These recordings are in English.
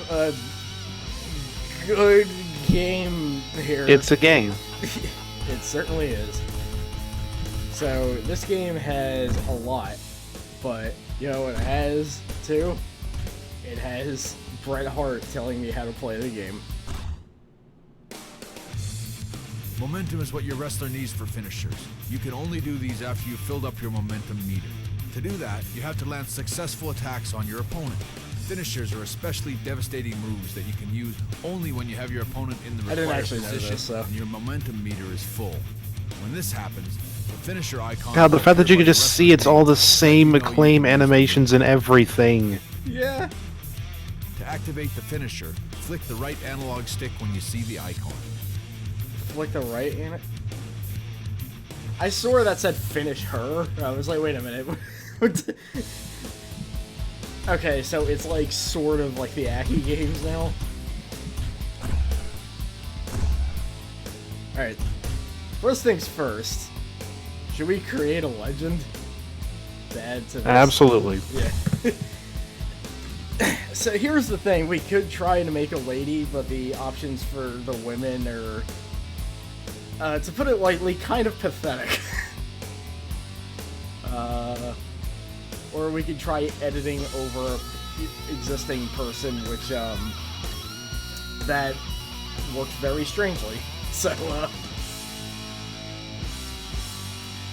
a good game here. It's a game. It certainly is. So, this game has a lot, but you know what it has, too? It has Bret Hart telling me how to play the game. Momentum is what your wrestler needs for finishers. You can only do these after you've filled up your momentum meter. To do that, you have to land successful attacks on your opponent. Finishers are especially devastating moves that you can use only when you have your opponent in the required position and your momentum meter is full. When this happens, the finisher icon... God, the fact that you can just see it's all the same Acclaim animations and everything. Yeah. To activate the finisher, flick the right analog stick when you see the icon. Flick the right in it? I swore that said finish her. I was like, wait a minute. Okay, so it's like sort of like the eeegh games now. Alright. First things first. Should we create a legend to add to this? Absolutely. Yeah. So here's the thing. We could try to make a lady, but the options for the women are, to put it lightly, kind of pathetic. Or we could try editing over an existing person, which, that worked very strangely. So,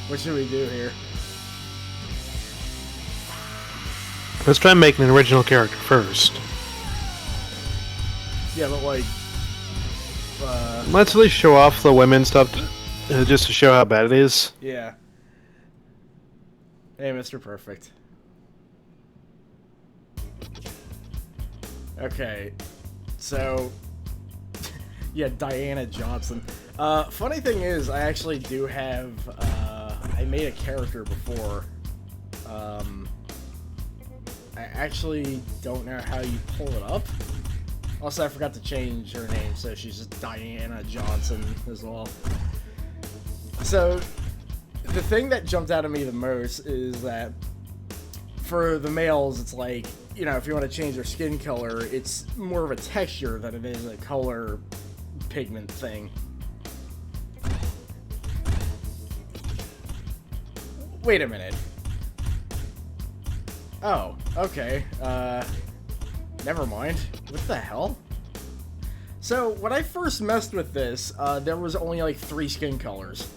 what should we do here? Let's try making an original character first. Yeah, but like, let's at least show off the women stuff, just to show how bad it is. yeah. Hey, Mr. Perfect. Okay, so, yeah, Diana Johnson. Funny thing is, I actually do have, I made a character before. I actually don't know how you pull it up. Also, I forgot to change her name, so she's just Diana Johnson as well. So, the thing that jumped out at me the most is that for the males, it's like, you know, if you want to change their skin color, it's more of a texture than it is a color pigment thing. Wait a minute. Oh, okay. Never mind. What the hell? So, when I first messed with this, there was only like 3 skin colors.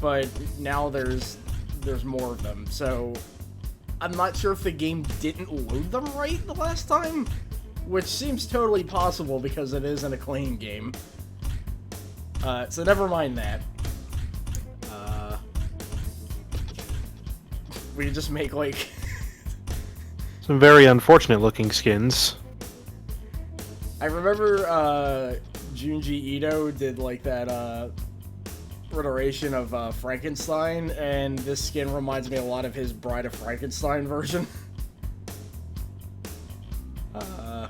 But now there's more of them. So, I'm not sure if the game didn't load them right the last time, which seems totally possible because it is an Acclaim game. So never mind that. We can just make, like... Some very unfortunate looking skins. I remember, Junji Ito did, like, that, iteration of, Frankenstein, and this skin reminds me a lot of his Bride of Frankenstein version. I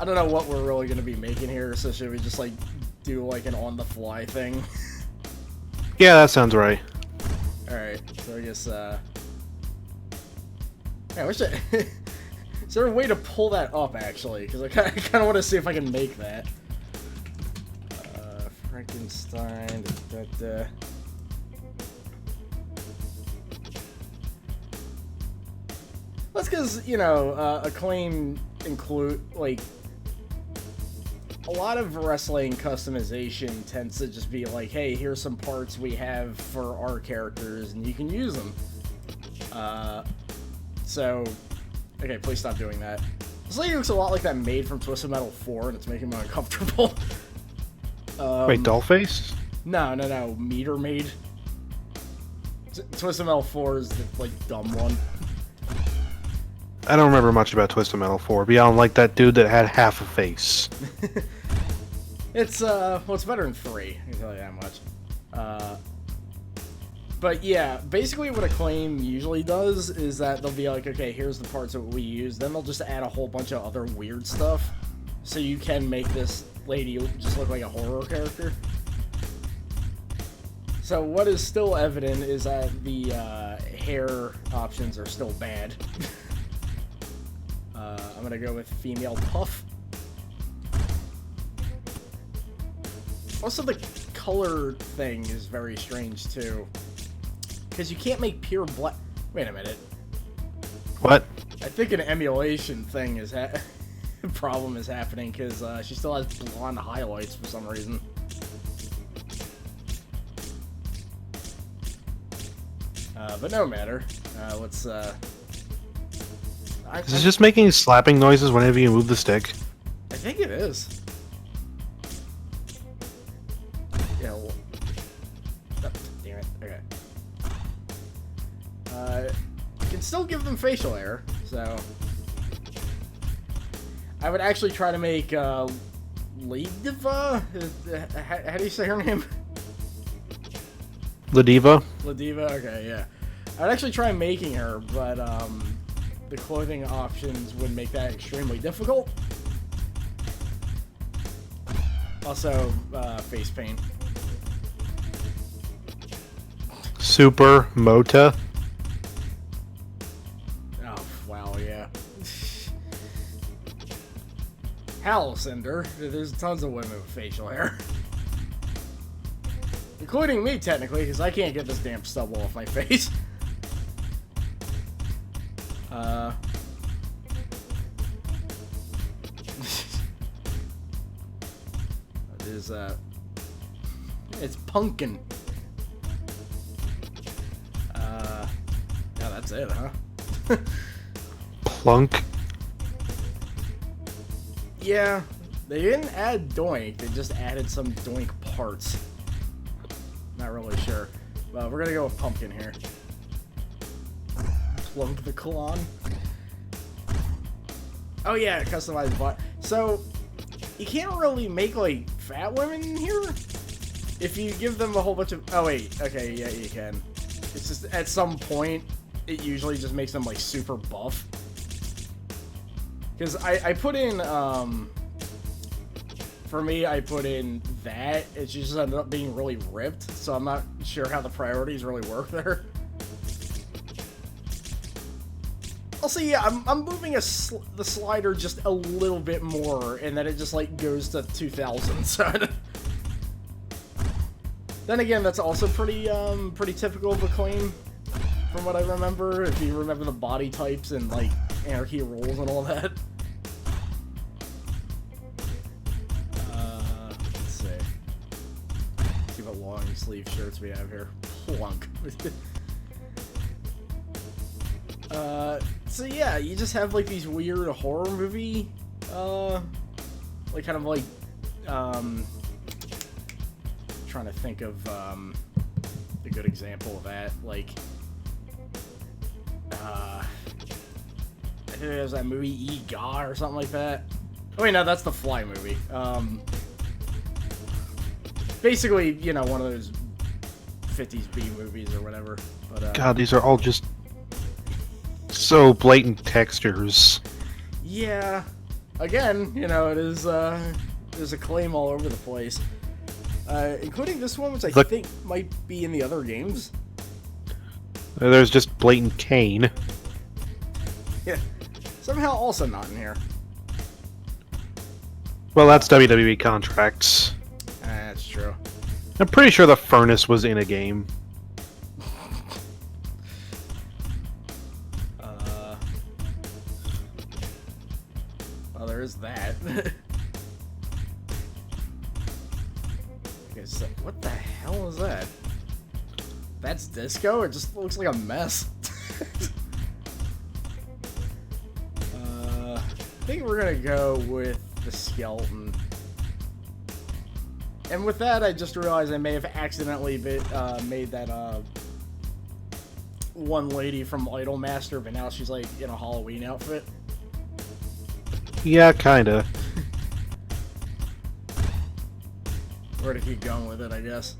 don't know what we're really going to be making here, so should we just, like, do, like, an on-the-fly thing? Yeah, that sounds right. Alright, so I guess, yeah, I wish I... Is there a way to pull that up, actually? Because I kind of want to see if I can make that. Frankenstein... That's because, you know, Acclaim include, like... A lot of wrestling customization tends to just be like, hey, here's some parts we have for our characters, and you can use them. So... Okay, please stop doing that. This lady looks a lot like that maid from Twisted Metal 4, and it's making me uncomfortable. Wait, Dollface? No, Meter Maid. Twisted Metal 4 is the, like, dumb one. I don't remember much about Twisted Metal 4, beyond, like, that dude that had half a face. It's, well, it's better than 3, I can tell you that much. But yeah, basically what Acclaim usually does is that they'll be like, okay, here's the parts that we use, then they'll just add a whole bunch of other weird stuff, so you can make this lady just look like a horror character. So what is still evident is that the hair options are still bad. I'm gonna go with female puff. Also, the color thing is very strange too, because you can't make pure black. Wait a minute. What? I think an emulation thing is problem is happening because she still has blonde highlights for some reason. But no matter. Let's. Is it just making slapping noises whenever you move the stick? I think it is. Yeah. Well, oh, damn it. Okay. You can still give them facial hair, so. I would actually try to make Ladiva? How do you say her name? Ladiva? Ladiva? Okay, yeah. I'd actually try making her, but the clothing options would make that extremely difficult. Also, face paint. Super Mota? Oh, wow, yeah. Hell, Cinder. There's tons of women with facial hair. Including me, technically, because I can't get this damn stubble off my face. It's pumpkin. Yeah, that's it, huh? Plunk? Yeah, they didn't add doink, they just added some doink parts. Not really sure. But we're gonna go with pumpkin here. Plunk the Kalon. Oh yeah, customized bot. So, you can't really make, like, fat women in here? If you give them a whole bunch of... Oh wait, okay, yeah, you can. It's just, at some point, it usually just makes them, like, super buff. Because I put in, for me, I put in that. It just ended up being really ripped, so I'm not sure how the priorities really work there. Also, yeah, I'm moving the slider just a little bit more, and then it just, like, goes to 2000, so... Then again, that's also pretty typical of a claim, from what I remember, if you remember the body types and, like, anarchy rules and all that. Let's see. Let's see what long sleeve shirts we have here. Plunk. So yeah, you just have, like, these weird horror movie, like, kind of like, trying to think of, a good example of that, like, I think there's that movie eeegh or something like that. Oh wait, no, that's the Fly movie. Basically, you know, one of those 50s B movies or whatever. But God, these are all just so blatant textures. Yeah. Again, you know, it is, there's a claim all over the place. Including this one, which I think might be in the other games. There's just blatant Kane. Yeah. Somehow also not in here. Well, that's WWE contracts. That's true. I'm pretty sure the furnace was in a game. Well, there is that. Okay, so what the hell is that? That's disco? It just looks like a mess. I think we're gonna go with the skeleton. And with that, I just realized I may have accidentally made that one lady from Idolmaster, but now she's like in a Halloween outfit. Yeah, kinda. Or to keep going with it, I guess.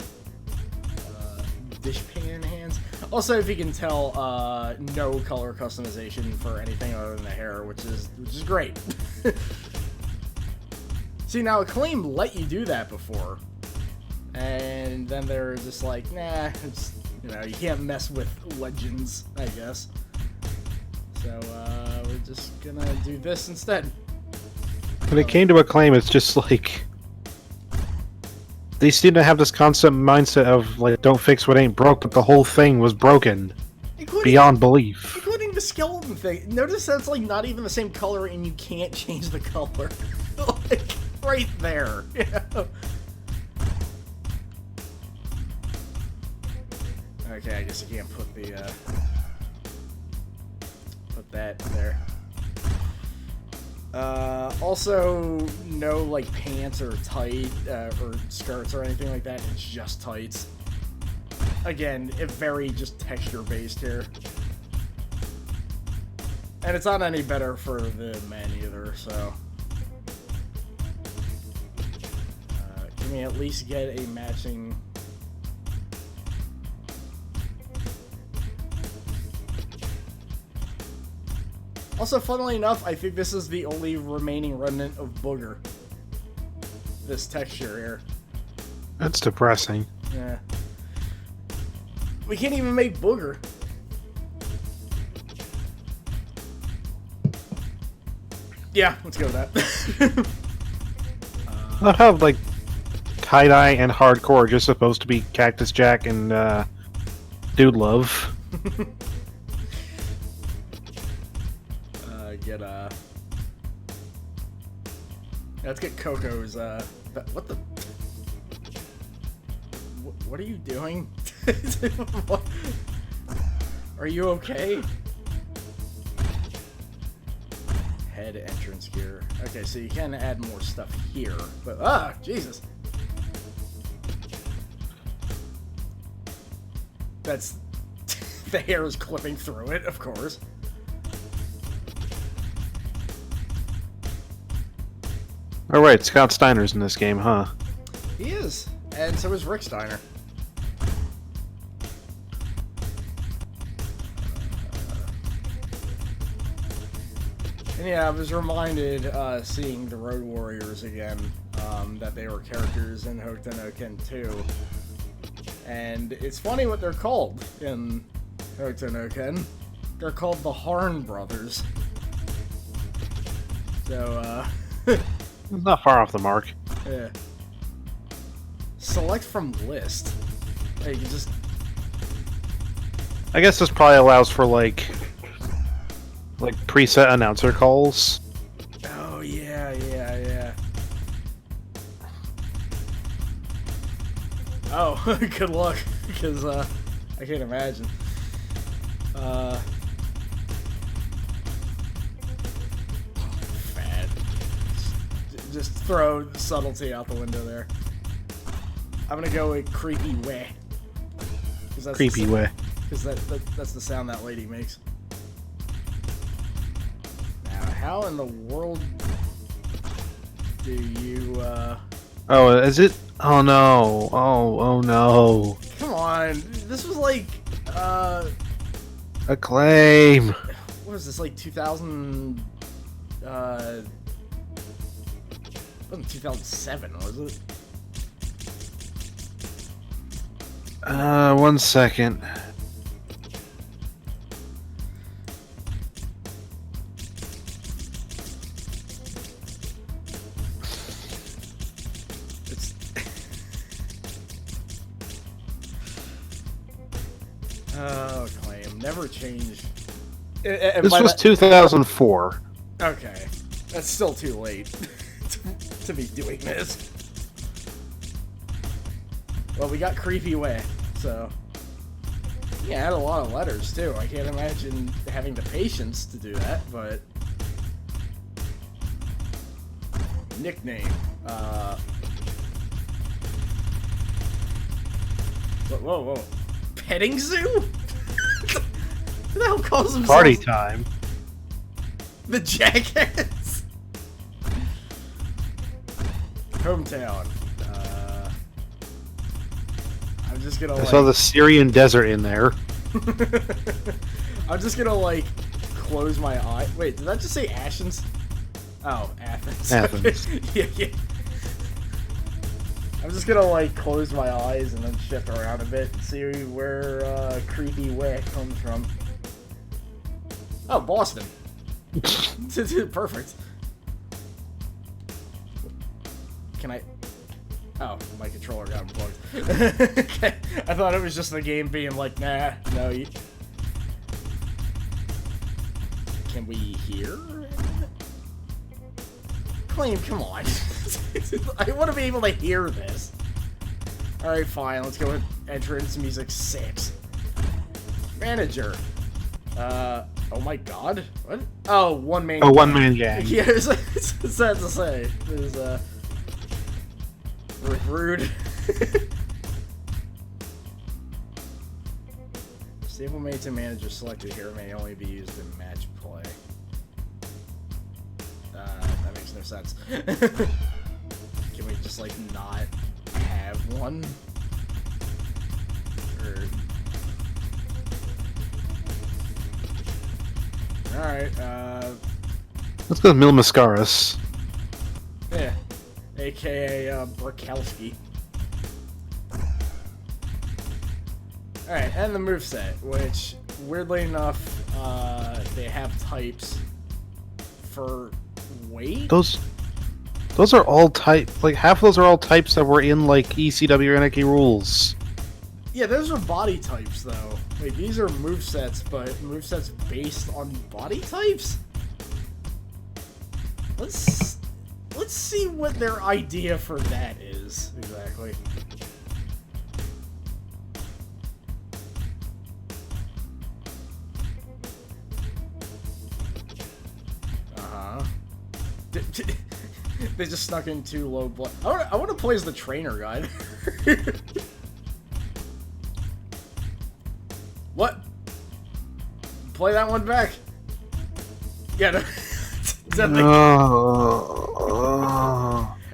Dishpan hands. Also, if you can tell, no color customization for anything other than the hair, which is great. See, now Acclaim let you do that before, and then they're just like, nah, it's, you know, you can't mess with legends, I guess. So we're just gonna do this instead. When it came to Acclaim, it's just like they seem to have this constant mindset of like, don't fix what ain't broke, but the whole thing was broken beyond belief. Including the skeleton thing. Notice that's like not even the same color, and you can't change the color. Like right there. Yeah. Okay, I guess you can't put the put that there. Also, no like pants or tight or skirts or anything like that. It's just tights. Again, it very just texture based here, and it's not any better for the men either. So, can we at least get a matching? Also, funnily enough, I think this is the only remaining remnant of booger. This texture here. That's depressing. Yeah. We can't even make booger. Yeah, let's go with that. I love how like tie-dye and hardcore are just supposed to be Cactus Jack and Dude Love. Let's get Coco's, what the... What are you doing? What? Are you okay? Head entrance gear. Okay, so you can add more stuff here, but... Jesus! That's... the hair is clipping through it, of course. Oh right, Scott Steiner's in this game, huh? He is, and so is Rick Steiner. And yeah, I was reminded, seeing the Road Warriors again, that they were characters in Hokuto no Ken 2. And it's funny what they're called in Hokuto no Ken. They're called the Harn Brothers. So, Not far off the mark. yeah. Select from list. Hey, you can just... I guess this probably allows for like preset announcer calls. Oh, yeah. Oh, good luck, because, I can't imagine. Fad. Just throw subtlety out the window there. I'm gonna go with creepy way. Creepy way. Because that's the sound that lady makes. Now, how in the world do you, Oh, is it? Oh no. Oh no. Come on, this was like, Acclaim. what was this, like 2000, wasn't 2007, was it? 1 second. It's... oh, Claim. Never changed. This was 2004. Okay. That's still too late to be doing this. Well, we got Creepy Way, so... Yeah, I had a lot of letters, too. I can't imagine having the patience to do that, but... Nickname. Whoa. Petting zoo? Who the hell calls themselves... Party time. The Jackass? Hometown. I'm just gonna, I saw the Syrian desert in there. I'm just gonna, like, close my eye. Wait, did that just say Athens? Oh, Athens. Athens. yeah. I'm just gonna, like, close my eyes and then shift around a bit and see where, Creepy Way comes from. Oh, Boston. Perfect. Can I... Oh, my controller got unplugged. Okay. I thought it was just the game being like, nah, no, you... Can we hear? Claim, come on. I want to be able to hear this. Alright, fine. Let's go with entrance music 6. Manager. Oh my god. What? Oh, one man. Oh, one man gang. Yeah, it's sad to say. There's, rude. Stablemate and manager selected here may only be used in match play. That makes no sense. Can we just, like, not have one? Or... Alright, Let's go with Mil Mascaras. yeah. AKA, Burkowski. Alright, and the moveset, which, weirdly enough, they have types for weight? Those are all type, like, half of those are all types that were in, like, ECW Anarchy rules. Yeah, those are body types, though. Like, these are movesets, but movesets based on body types? Let's see what their idea for that is, exactly. Uh-huh. They just snuck in too low blood. I want to play as the trainer guy. What? Play that one back. Yeah, no.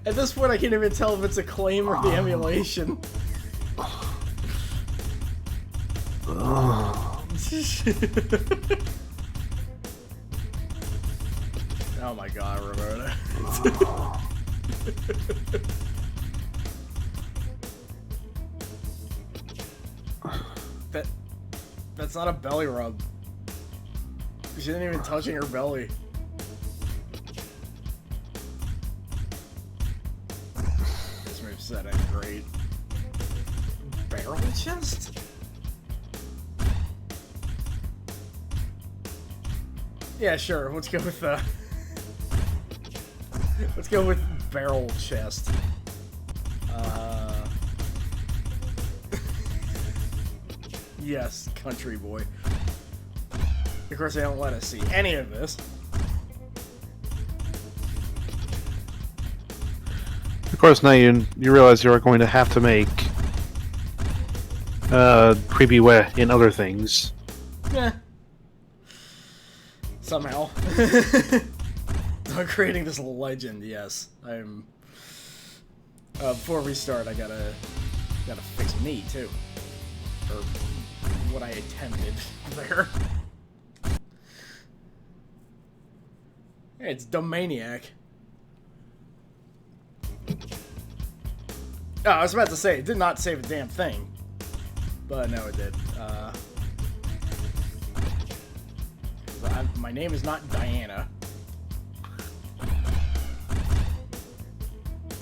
At this point, I can't even tell if it's a claim or the emulation. Oh my god, Ramona. That's not a belly rub. She isn't even touching her belly. This moveset ain't great. Barrel chest? Yeah, sure. Let's go with let's go with barrel chest. Yes, country boy. Of course, they don't let us see any of this. Of course, now you realize you are going to have to make creepy wet in other things. Yeah. Somehow. I'm creating this legend, yes. I'm... before we start, I gotta fix me, too. Or what I attempted there. Hey, it's Domaniac. Oh, I was about to say, it did not save a damn thing. But no, it did. My name is not Diana.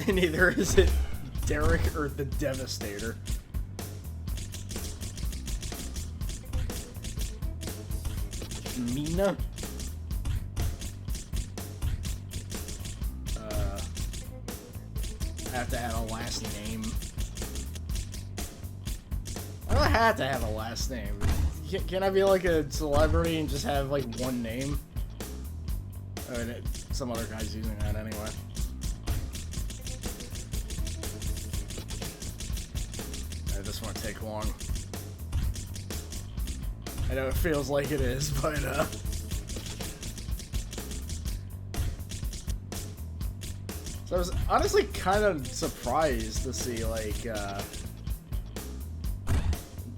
And neither is it Derek or the Devastator. Mina? I have to have a last name. I don't have to have a last name. Can I be like a celebrity and just have like one name? I mean, some other guy's using that anyway. This won't take long. I know it feels like it is, but so I was honestly kind of surprised to see like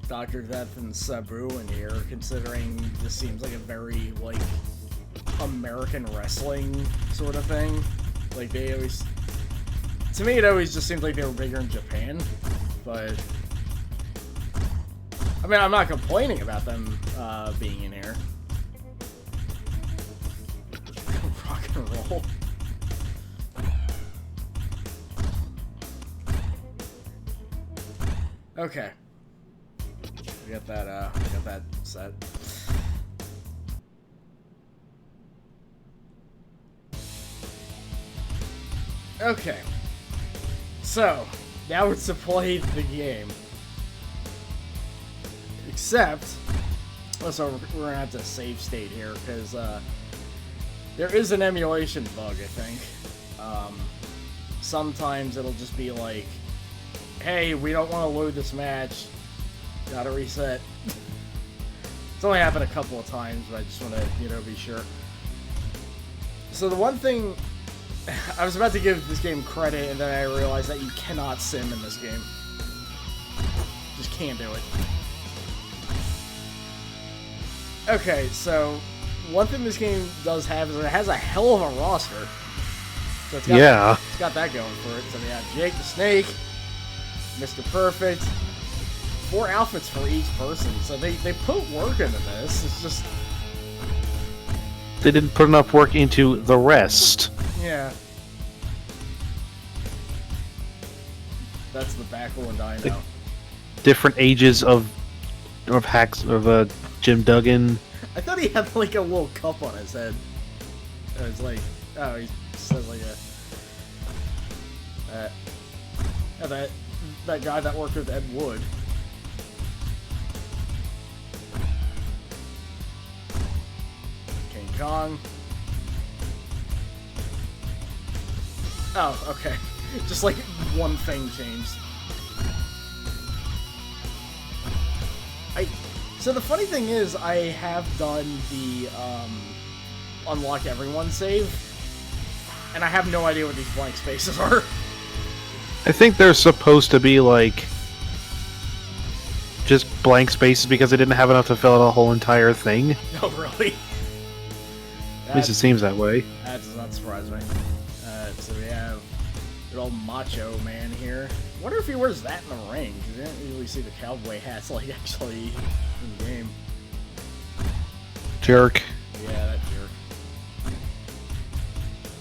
Dr. Death and Sabu in here, considering this seems like a very like American wrestling sort of thing. Like they always, to me, it always just seemed like they were bigger in Japan, but. I mean, I'm not complaining about them being in here. roll. Okay. We got that set. Okay. So, now it's to play the game. Except, so we're gonna have to save state here, because there is an emulation bug, I think. Sometimes it'll just be like, hey, we don't want to load this match. Gotta reset. It's only happened a couple of times, but I just want to, be sure. So the one thing, I was about to give this game credit, and then I realized that you cannot sim in this game. Just can't do it. Okay, so one thing this game does have is it has a hell of a roster. So it's got that going for it. So we have Jake the Snake, Mr. Perfect, 4 outfits for each person. So they put work into this. It's just they didn't put enough work into the rest. Yeah. That's the backbone dino. Different ages of hacks of Jim Duggan. I thought he had like a little cup on his head. It was like, oh, he says like that guy that worked with Ed Wood. King Kong. Oh, okay. Just like one thing changed. So the funny thing is, I have done the unlock everyone save, and I have no idea what these blank spaces are. I think they're supposed to be like just blank spaces because they didn't have enough to fill out a whole entire thing. Oh, really? At least it seems that way. That does not surprise me. So we have good old Macho Man here. I wonder if he wears that in the ring, because you don't usually see the cowboy hats like actually in game. Jerk. Yeah, that jerk.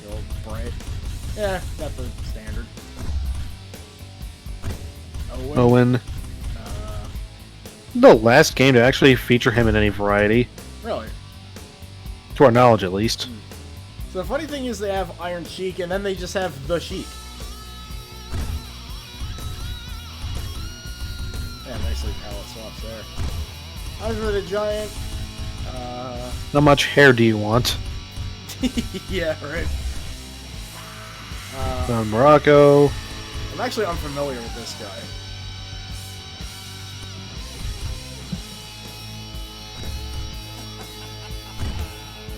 The old Bright. Yeah, got the standard. Owen. The last game to actually feature him in any variety. Really? To our knowledge, at least. So the funny thing is they have Iron Sheik, and then they just have the Sheik. Yeah, nicely palette swaps there. Andre the Giant. How much hair do you want? Yeah, right. Morocco. I'm actually unfamiliar with this guy.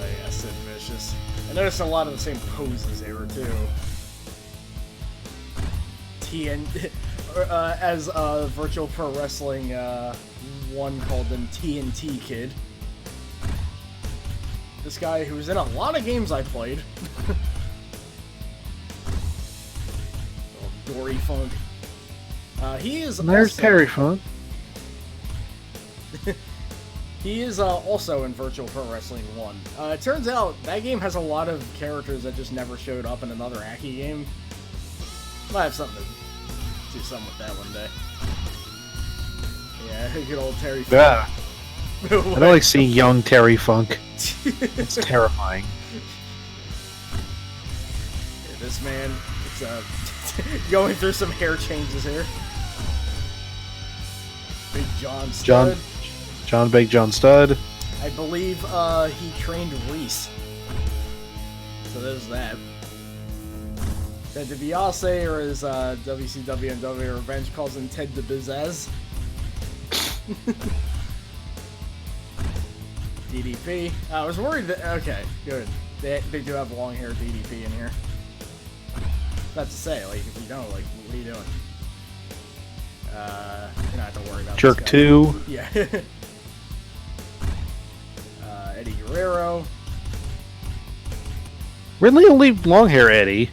Oh yeah, Sid Vicious. I noticed a lot of the same poses here too. As Virtual Pro Wrestling one called them TNT Kid. This guy who was in a lot of games I played. Dory Funk. He is. There's Terry Funk. He is also in Virtual Pro Wrestling 1. It turns out that game has a lot of characters that just never showed up in another Aki game. Might have something to do something with that one day. Yeah, good old Terry Funk. Yeah. I don't like seeing young Terry Funk. It's terrifying. Yeah, this man, it's going through some hair changes here. Big John Studd. Big John Studd. I believe he trained Reese. So there's that. Ted DiBiase, or as WCW and W Revenge calls him, Ted DiBizzazz. DDP. I was worried that. Okay, good. They do have long hair DDP in here. About to say, like, if you don't, like, what are you doing? You don't have to worry about Jerk this guy. 2. Yeah. Eddie Guerrero. Really only long hair Eddie.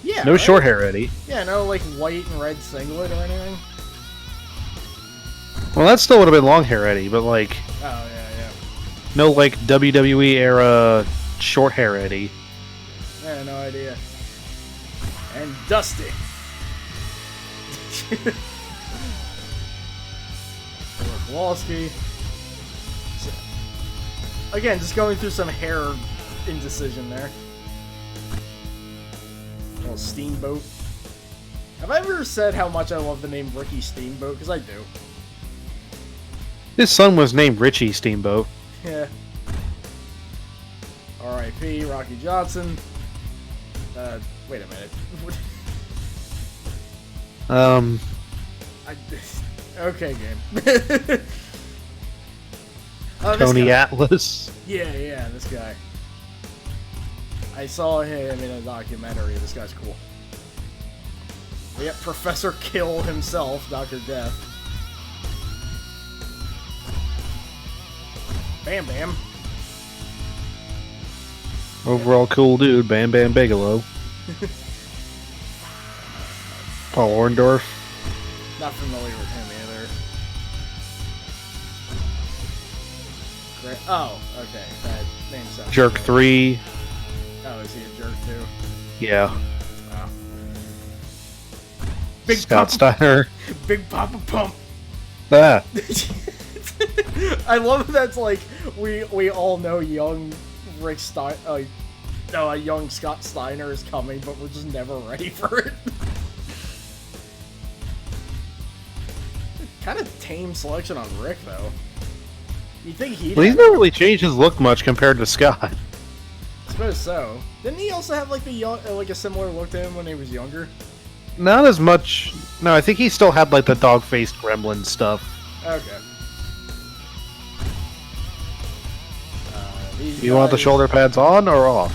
Yeah. No right? short hair Eddie. Yeah, no, like, white and red singlet or anything. Well, that still would have been long hair Eddie, but like. Oh, yeah. No, like, WWE era short hair Eddie. had no idea. And Dusty. Kowalski. Again, just going through some hair indecision there. Little Steamboat. Have I ever said how much I love the name Ricky Steamboat? Because I do. His son was named Richie Steamboat. Yeah. R.I.P. Rocky Johnson. Wait a minute. Okay, game. Tony Atlas. Yeah, this guy. I saw him in a documentary. This guy's cool. Yep, Professor Kill himself, Dr. Death. Bam Bam. Overall cool dude, Bam Bam Bigelow. Paul Orndorff. Not familiar with him either. Oh, okay. That name sounds Jerk familiar. 3. Oh, is he a jerk too? Yeah. Oh. Big Scott Papa, Steiner. Big Papa Pump. Ah. I love that's like we all know young Rick Stein. Young Scott Steiner is coming, but we're just never ready for it. Kind of tame selection on Rick though. You think he'd? Well, he's not really changed his look much compared to Scott. I suppose so. Didn't he also have like the young, like a similar look to him when he was younger? Not as much. No, I think he still had like the dog-faced gremlin stuff. Okay. You want the shoulder pads on or off?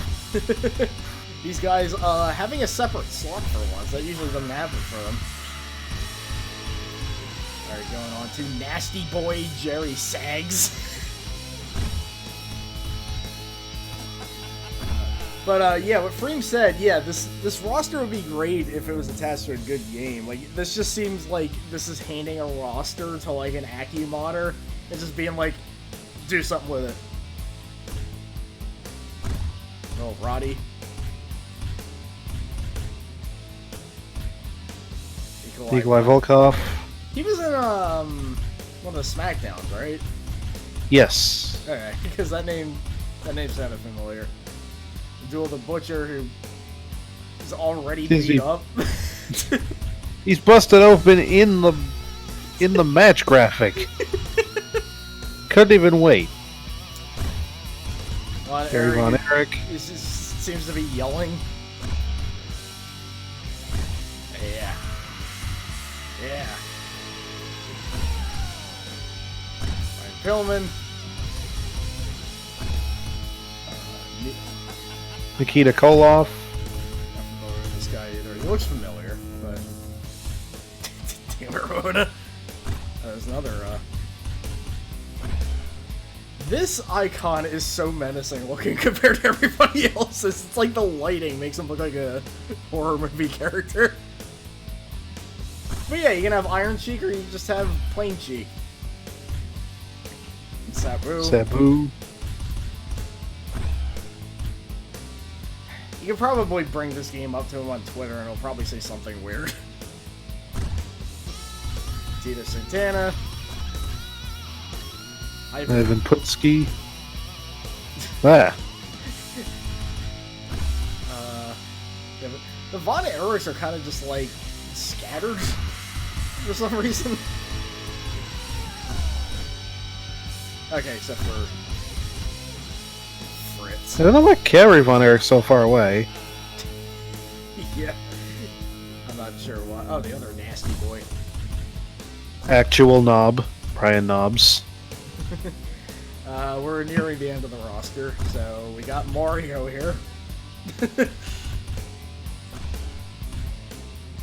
These guys having a separate slot for once. That usually doesn't happen for them. Alright, going on to Nasty Boy Jerry Sags. But yeah, what Freem said, yeah, this roster would be great if it was attached to a good game. Like, this just seems like this is handing a roster to like an Aki modder and just being like, do something with it. Oh, Roddy. Nikolai Volkov. He was in one of the SmackDowns, right? Yes. Okay, because that name sounded familiar. Duel the Butcher, who is already beat up. He's busted open in the match graphic. Couldn't even wait. Gary Von Erich. He just seems to be yelling. Yeah. Yeah. Ryan Pillman. Nikita Koloff. Not familiar with this guy either. He looks familiar, but damn it, Rhoda. There's another. This icon is so menacing looking compared to everybody else's. It's like the lighting makes him look like a horror movie character. But yeah, you can have Iron Cheek or you just have plain Cheek. Sabu. You can probably bring this game up to him on Twitter and he'll probably say something weird. Tito Santana. Ivan Putski. Ah. Yeah, but the Von Erichs are kind of just like scattered for some reason. Okay, except for Fritz. I don't know why Kerry Von Erich's so far away. Yeah. I'm not sure why. Oh, the other nasty boy. Actual Knob. Brian Knobs. We're nearing the end of the roster, so we got Mario here.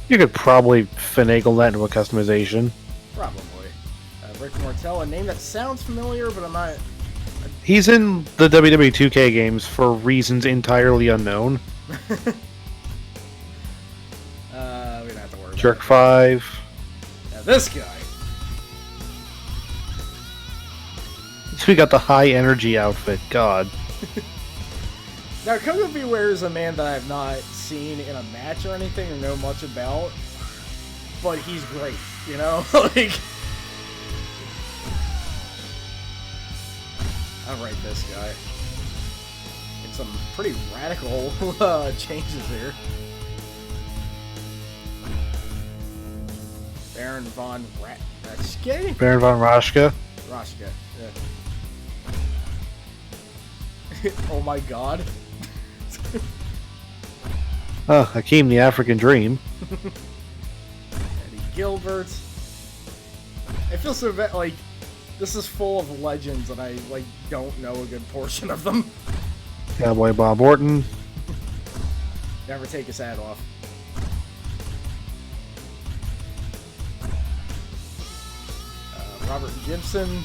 You could probably finagle that into a customization. Probably. Rick Martel, a name that sounds familiar, but I'm not... He's in the WWE 2K games for reasons entirely unknown. We don't have to worry Jerk about 5. Now this guy. We got the high energy outfit, god. Now, Koko Beware is a man that I've not seen in a match or anything or know much about, but he's great, you know? Like, I'll write this guy. It's some pretty radical changes here. Baron von Raschke? Baron von Raschke. Raschke, yeah. Oh my god. Oh, Hakeem the African Dream. Eddie Gilbert. I feel so bad, like, this is full of legends and I, like, don't know a good portion of them. Cowboy Bob Orton. Never take his hat off. Robert Gibson.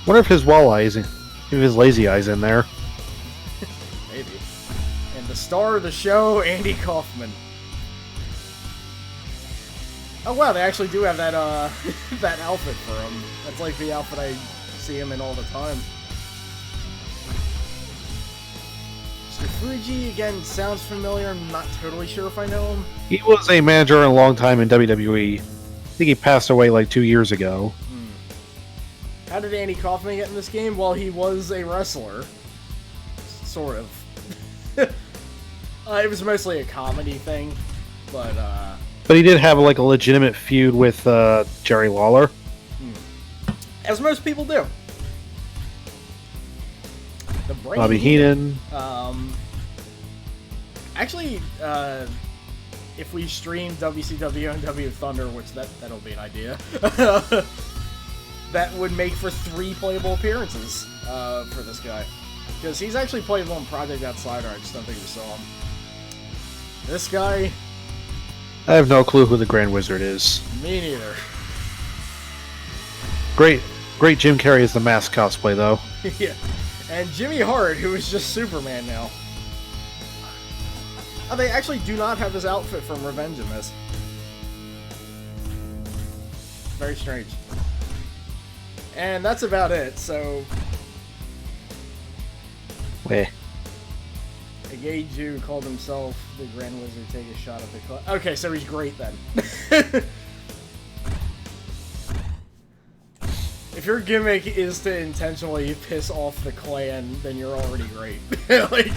Wonder if his walleyes, if his lazy eye's in there. Maybe. And the star of the show, Andy Kaufman. Oh wow, they actually do have that that outfit for him. That's like the outfit I see him in all the time. Mr. Fuji, again, sounds familiar. I'm not totally sure if I know him. He was a manager a long time in WWE. I think he passed away like 2 years ago. How did Andy Kaufman get in this game? Well, he was a wrestler. Sort of. It was mostly a comedy thing, but But he did have like a legitimate feud with Jerry Lawler. As most people do. The Brain Bobby Heenan. Actually, if we stream WCW and W Thunder, which that'll be an idea, that would make for 3 playable appearances for this guy. Because he's actually playable in Project Outsider, I just don't think we saw him. This guy... I have no clue who the Grand Wizard is. Me neither. Great Jim Carrey as the Mask cosplay, though. Yeah. And Jimmy Hart, who is just Superman now. Oh, they actually do not have his outfit from Revenge in this. Very strange. And that's about it, so... Wait. A gay Jew called himself the Grand Wizard, take a shot at the club. Okay, so he's great then. If your gimmick is to intentionally piss off the clan, then you're already great. Like...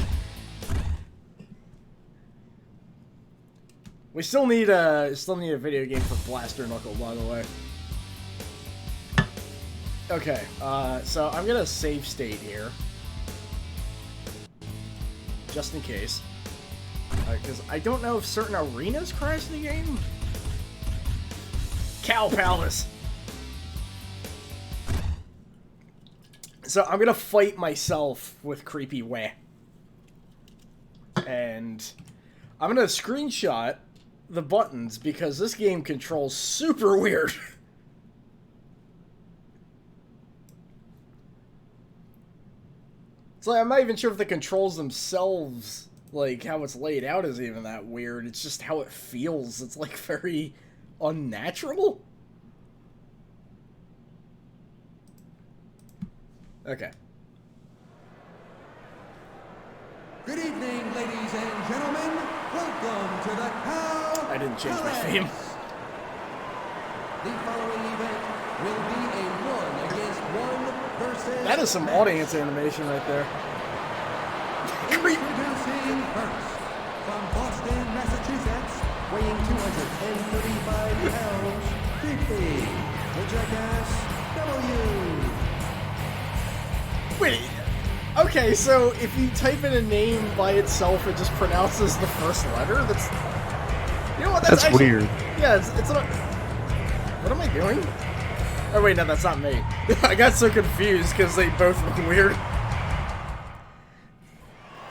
We still need a video game for Blaster Knuckle, by the way. Okay, so I'm gonna save state here. Just in case. Because I don't know if certain arenas crash the game. Cow Palace! So I'm gonna fight myself with Creepy Weh. And I'm gonna screenshot the buttons because this game controls super weird. It's like, I'm not even sure if the controls themselves, like, how it's laid out is even that weird. It's just how it feels. It's, like, very unnatural. Okay. Good evening, ladies and gentlemen. Welcome to the Cow. I didn't change my theme. The following event will be a 1-against-1 versus... That is some audience animation right there. Introducing first, from Boston, Massachusetts, weighing 235 pounds, Creepy, the Jackass W. Wait. Okay, so if you type in a name by itself, it just pronounces the first letter? That's... You know what? That's actually, weird. Yeah, it's not... What am I doing? Oh wait, no, that's not me. I got so confused because they both look weird.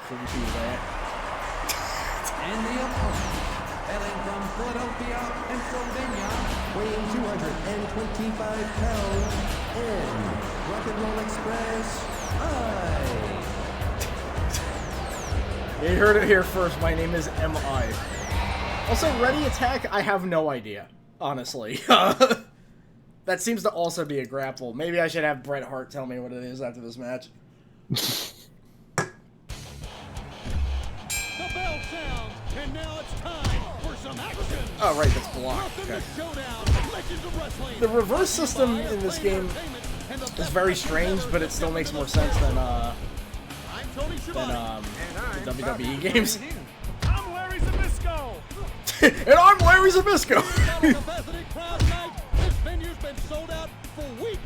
Creepy that. And the opponent, hailing from Philadelphia, Pennsylvania, weighing 225 pounds, and Rock and Roll Express, You heard it here first, my name is M.I. Also, Ready Attack, I have no idea, honestly. That seems to also be a grapple. Maybe I should have Bret Hart tell me what it is after this match. Oh, right, that's blocked. Okay. The reverse system in this game is very strange, but it still makes more sense than the WWE games. I'm Larry Zabisco. And I'm Larry Zabisco. This venue's been sold out for weeks.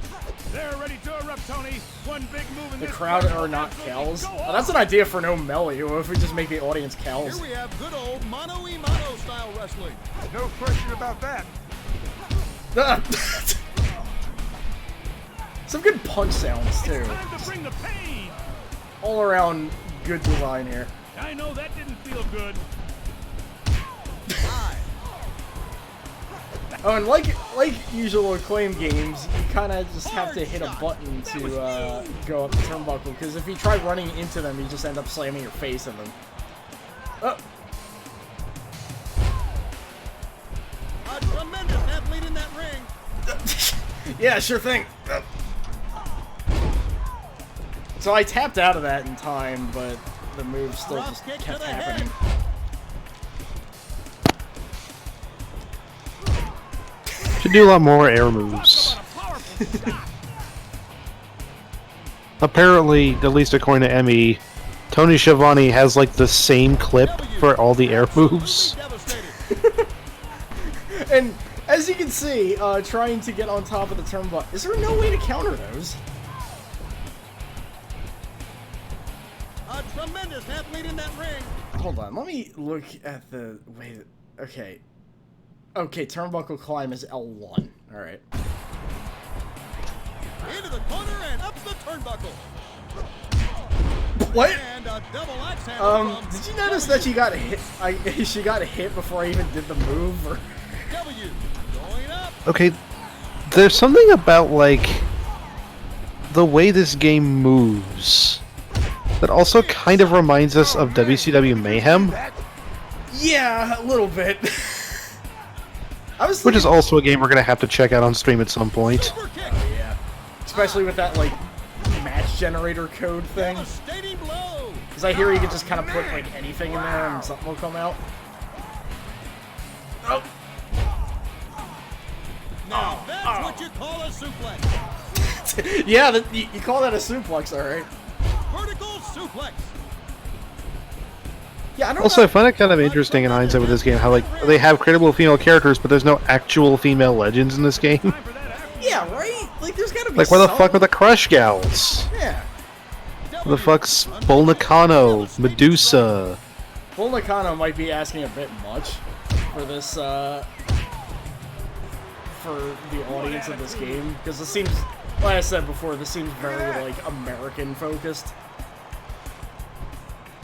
They're ready to erupt, Tony. One big move in The this crowd are not cows. Oh, that's an idea for no Melly. What if we just make the audience cows? Here we have good old mano-a-mano style wrestling. No question about that. Some good punch sounds too. Time to bring the pain. All around good design here. I know that didn't feel good. Oh, and like usual Acclaim games, you kind of just have to hit a button to go up the turnbuckle, because if you try running into them, you just end up slamming your face in them. Oh. A tremendous athlete in that ring. Yeah, sure thing. So I tapped out of that in time, but the move still just kept happening. Should do a lot more air moves. Apparently, at least according to Emmy, Tony Schiavone has like the same clip for all the air moves. And as you can see, trying to get on top of the turnbuckle, is there no way to counter those? A tremendous athlete in that ring. Hold on, let me look at the... Wait, okay. Okay, turnbuckle climb is L1. Alright. Into the corner and up the turnbuckle. What? And a double axe handle from Did you notice that she got hit? She got hit before I even did the move? Or... W going up. Okay, there's something about like the way this game moves that also kind of reminds us of WCW Mayhem, Yeah, a little bit. I was which is also a game we're gonna have to check out on stream at some point. Super kick. yeah, especially with that like match generator code thing. Devastating blow. Because I hear you can just kind of put like anything in there and something will come out. Oh. Now that's what you call a suplex. Yeah, you call that a suplex, alright. Vertical suplex. Yeah, I don't Also, know. I find it kind of interesting in hindsight with this game how like they have credible female characters, but there's no actual female legends in this game. Time for that average. Yeah, right? Like, there's gotta be Like, where the some. fuck are the Crush Gals? Yeah. Where the fuck's Bull Nakano, Medusa? Bull Nakano might be asking a bit much for this, for the audience of this game. Because it seems, like I said before, this seems very, like, American-focused.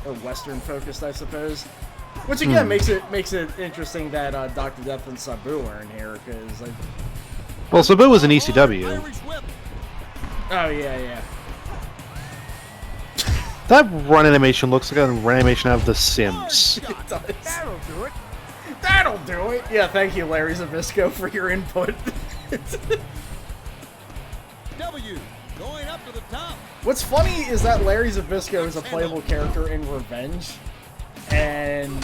Or Western-focused, I suppose. Which, again, makes it interesting that, Dr. Death and Sabu are in here, because, like... Well, Sabu was in ECW. Irish whip. Oh, yeah. That run animation looks like a run animation out of The Sims. It does. That'll do it. That'll do it! Yeah, thank you, Larry Zabisco, for your input. W going up to the top. What's funny is that Larry Zabisco is a playable character in Revenge. And,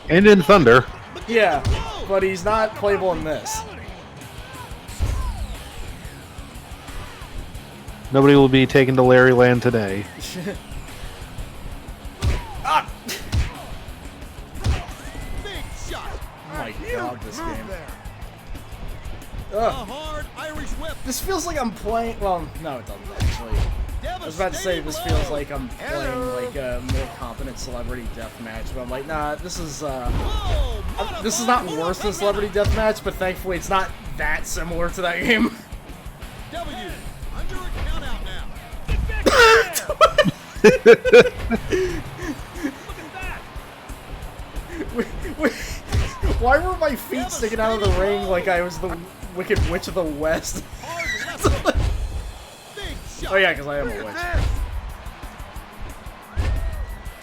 And in Thunder. yeah, but he's not playable in this. Nobody will be taken to Larry Land today. Ah! Big shot. Oh my god, this Move game. there. A Ugh. hard Irish whip. This feels like I'm playing. Well, no, it doesn't actually. I was about to say this feels like I'm playing like a more competent Celebrity Deathmatch, but I'm like, nah, this is this is not worse than Celebrity Deathmatch, but thankfully it's not that similar to that game. W under a count out now. Why were my feet sticking out of the ring like I was the Wicked Witch of the West? Hard left. Big shot. Oh yeah, because I am a witch.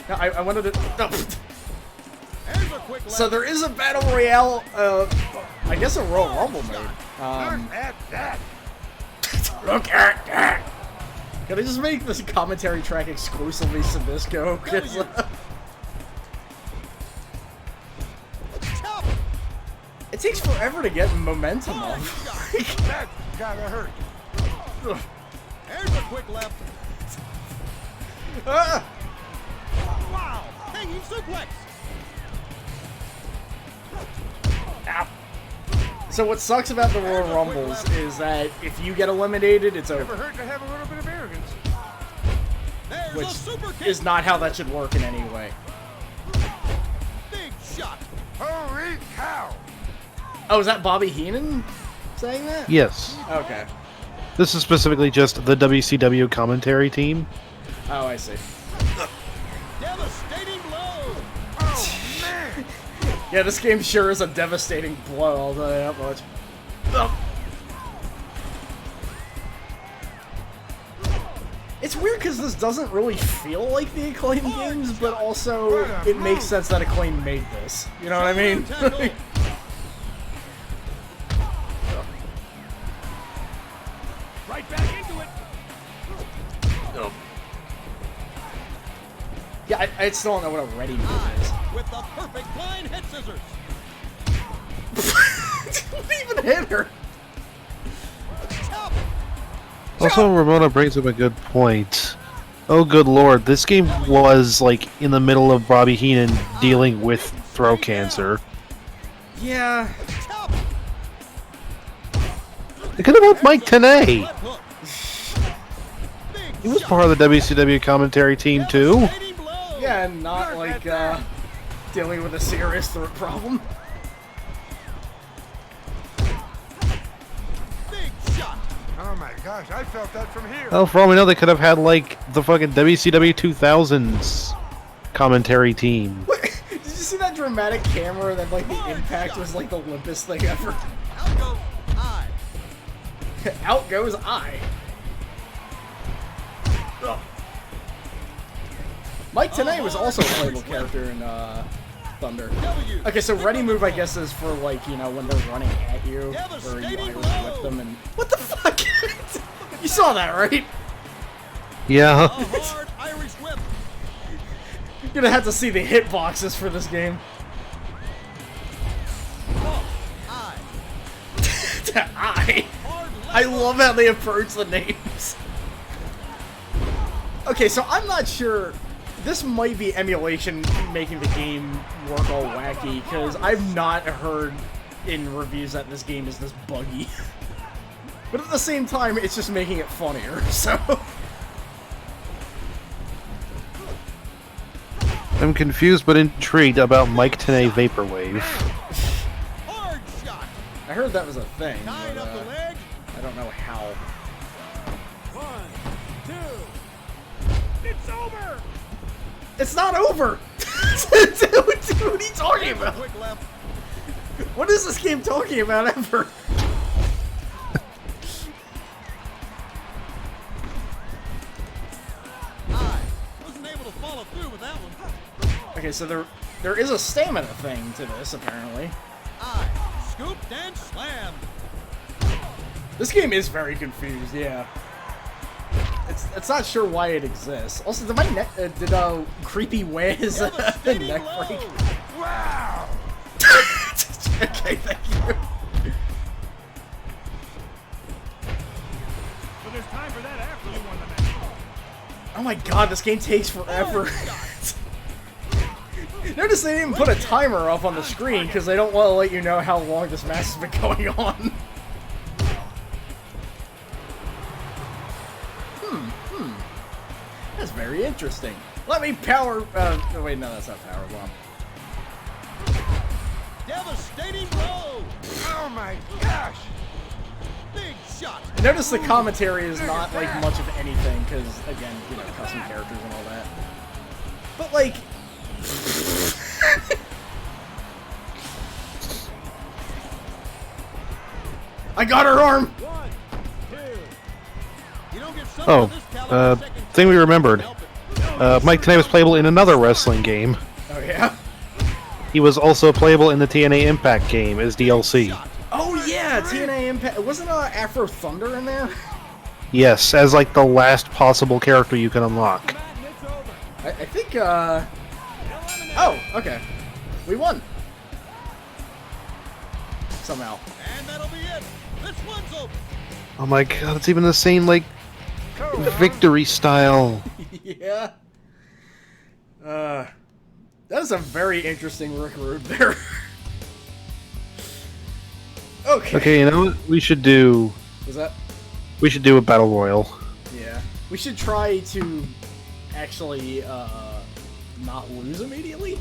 No, I wanted to... No. There's a quick So left. there is a Battle Royale, I guess a Royal Rumble mode. Look at that. Look at that! Can I just make this commentary track exclusively Sabisco? 'Cause, takes forever to get momentum off. That gotta hurt. There's a quick left. Ah! Wow. Hanging suplex. Ow. So what sucks about the Royal Rumbles is that if you get eliminated, it's Never over. hurt to have a little bit of arrogance. There's a Which super kick. is not how that should work in any way. Big shot. Holy cow! Oh, is that Bobby Heenan saying that? Yes. Okay. This is specifically just the WCW commentary team. Oh, I see. Devastating blow. Oh, man! Yeah, this game sure is a devastating blow, I'll tell you that much. Ugh. It's weird because this doesn't really feel like the Acclaim games, but also it makes sense that Acclaim made this. You know what I mean? Right back into it. Yeah, I still don't know what a ready move is. With the perfect flying head scissors. Didn't even hit her. Chop. Also, Ramona brings up a good point. Oh, good lord, this game was, like, in the middle of Bobby Heenan dealing with throat cancer. Yeah. Chop. They could have had Mike Tenay. Left hook. Big He was shot. part of the WCW commentary team, too. Devastating blow. Yeah, and not like dealing with a serious throat problem. Big shot. Oh my gosh, I felt that from here. Well, for all we know, they could have had, like, the fucking WCW 2000s commentary team. Did you see that dramatic camera that like the impact was like the limpest thing ever? Out goes I. Out goes I. Ugh. Mike Tenay was also a playable character in Thunder. W. Okay, so ready move I guess is for like, you know, when they're running at you, or you Irish whip them and... What the fuck? You saw that, right? A Yeah. hard Irish whip. You're gonna have to see the hitboxes for this game. Oh, I. I. Hard left I love how they approach the names. Okay, so I'm not sure. This might be emulation making the game work all wacky, because I've not heard in reviews that this game is this buggy. But at the same time, it's just making it funnier, so... I'm confused but intrigued about Mike Tenay Vaporwave. hard shot. I heard that was a thing, Tying but up the leg. I don't know how. 1, 2. It's over. It's not over! Dude, what are you talking about? Quick left. What is this game talking about ever? I wasn't able to follow through with that one. Okay, so there is a stamina thing to this, apparently. I scooped and slammed. This game is very confused, yeah. It's not sure why it exists. Also, did my neck, did Creepy wear his Devastating neck blow. break? Wow! Okay, thank you. But there's time for that after you won the match. Oh my god, this game takes forever. Notice they didn't put a timer up on the screen because they don't want to let you know how long this match has been going on. That's very interesting. Let me power. Oh wait, no, that's not power bomb. Devastating blow. Oh my gosh! Big shot. Notice the commentary is not like much of anything because again, you know, custom characters and all that. But like, I got her arm. 1, 2. You don't get something Oh, of this caliber second thing we remembered. help it. Mike Tenay was playable in another wrestling game. Oh yeah. He was also playable in the TNA Impact game as DLC. Oh yeah, TNA Impact. Wasn't Afro Thunder in there? Yes, as like the last possible character you can unlock. And it's over. I think. Oh, okay. We won. somehow. And that'll be it. This one's over. Oh my god, it's even the same, like, Come on. victory style. Yeah. That is a very interesting recruit there. Okay. Okay, you know what? We should do a battle royal. Yeah. We should try to actually not lose immediately.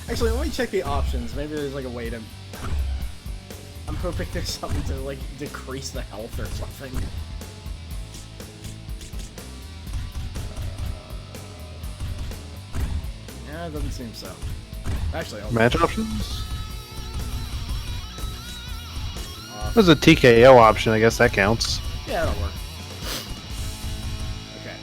Actually, let me check the options. Maybe there's like a way to. I'm hoping there's something to like decrease the health or something. Yeah, it doesn't seem so. Actually, I'll Match options? There's a TKO option, I guess that counts. Yeah, that'll work. Okay.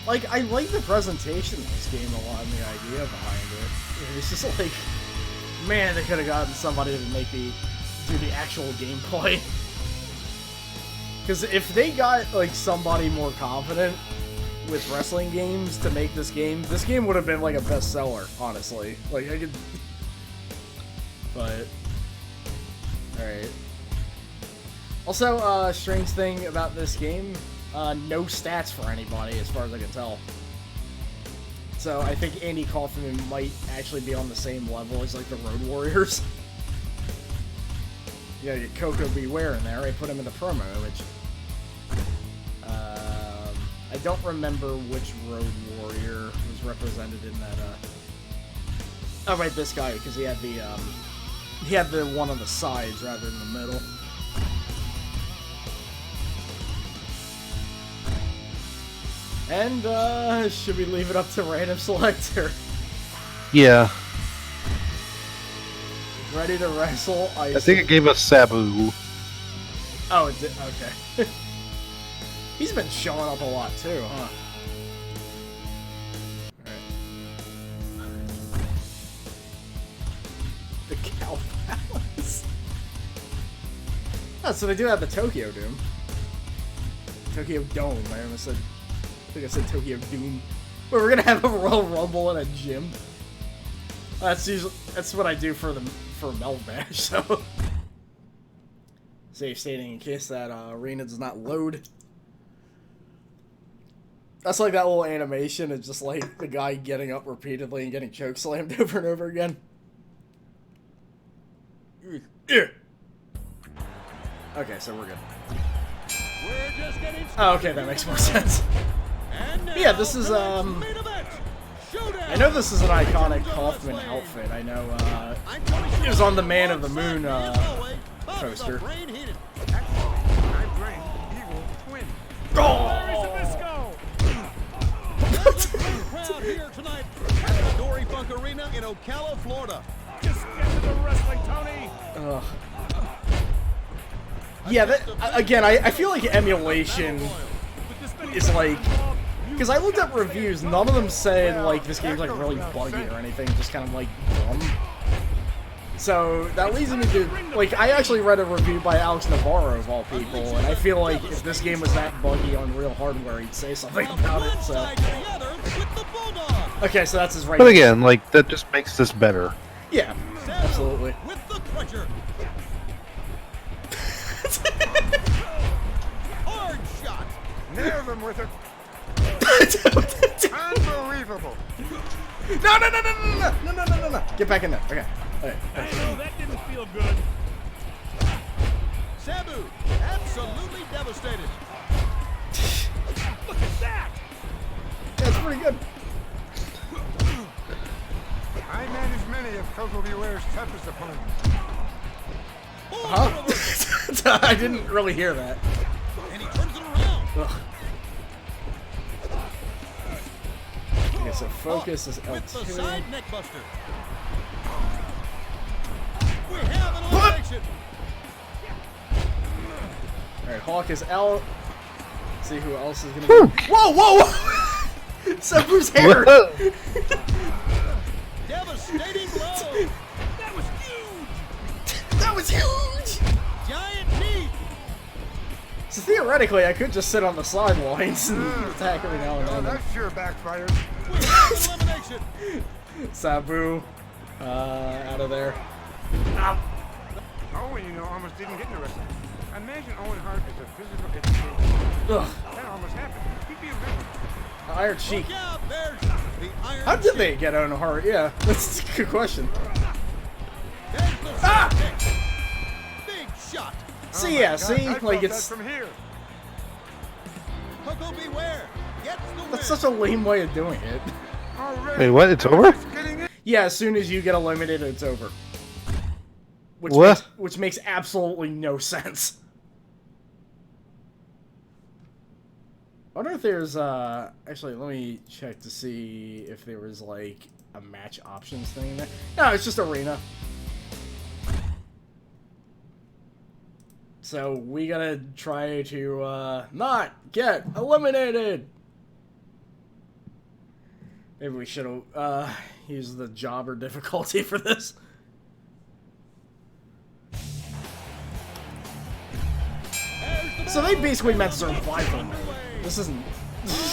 Like, I like the presentation of this game a lot and the idea behind it. It's just like, man, they could have gotten somebody to do the actual gameplay. Because if they got, like, somebody more confident with wrestling games to make this game would have been, like, a bestseller, honestly. Like, I could... But... Alright. Also, strange thing about this game, no stats for anybody, as far as I can tell. So I think Andy Kaufman might actually be on the same level as, like, the Road Warriors. Yeah, you get Coco Beware in there. I put him in the promo, which... I don't remember which Road Warrior was represented in that, Oh, right, this guy, because he had the one on the sides rather than the middle. And, should we leave it up to random selector? Yeah. Ready to wrestle? I think it gave us Sabu. Oh, it did? Okay. He's been showing up a lot, too, huh? Alright. The Cow Palace. Oh, so they do have the Tokyo Doom. Tokyo Dome, I almost said... I think I said Tokyo Doom. But we're gonna have a Royal Rumble in a gym. That's what I do for Melvstream, so... Save stating in case that arena does not load. That's like that little animation. It's just like the guy getting up repeatedly and getting choke slammed over and over again. Okay, so we're good. We're just getting started. Oh, okay, that makes more sense. And now, Yeah, this is, tonight's main event, Showdown. I know this is an iconic Kaufman outfit. I know, it was on the Man of the Moon, poster. I bring evil twin. Crowd here tonight at the Dory Funk Arena in Ocala, Florida. Just get to the wrestling, Tony. Yeah, that, again, I feel like emulation is like... Because I looked up reviews, none of them said, like, this game's, like, really buggy or anything, just kind of, like, dumb. So, that leads me to, like, I actually read a review by Alex Navarro, of all people, and I feel like if this game was that buggy on real hardware, he'd say something about it, so... Okay, so that's his right... But again, like, that just makes this better. Yeah, absolutely. With the crusher. Hard shot. Nailed him with it. Unbelievable. No. Get back in there. Okay. Alright. Hey, that didn't feel good. Sabu, absolutely devastated. Look at that. That's pretty good. I managed many of Coco Beware's toughest opponents. Huh? I didn't really hear that. And he turns it around. Ugh. Okay, so focus is With the L2. side neck buster. We have an elimination. Alright, Hawk is out. Let's see who else is gonna be. Whoa! Sabu's hair! Devastating blow. That was huge. That was huge! Giant knee. So theoretically, I could just sit on the sidelines and attack every now and Oh, then. that sure backfired. We have an elimination. Sabu, out of there. Owen, you know, almost didn't get in the wrestling. Imagine Owen Hart as a physical education. Ugh. That almost happened. He'd be a villain. Iron Sheik. Look out, there's the Iron How did they get Owen Hart? Yeah, that's a good question. There's the kick. Big shot. See, Oh my yeah, God, see, I like felt it's that from here. Coco Beware gets the win. that's such a lame way of doing it. Already. Wait, what? It's over? Just getting in. Yeah, as soon as you get eliminated, it's over. What? Which makes absolutely no sense. I wonder if there's, actually, let me check to see if there was, like, a match options thing there. No, it's just arena. So, we gotta try to, not get eliminated! Maybe we should've, used the jobber difficulty for this. So they basically meant survival. This isn't... On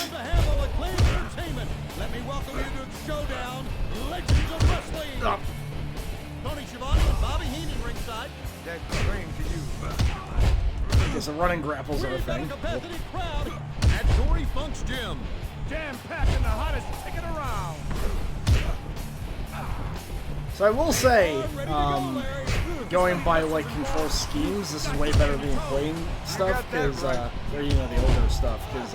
behalf of Acclaimed Entertainment, let me welcome you to Showdown, Legends of Wrestling. Tony Schiavone and Bobby Heenan ringside. That claim to you. Okay, so running grapples are a We've got a thing. capacity crowd at Dory Funk's gym. Jam-packed and the hottest ticket around. So I will say, Ready to go, Larry. going by like control schemes, this is way better than playing stuff because, or you know, the older stuff because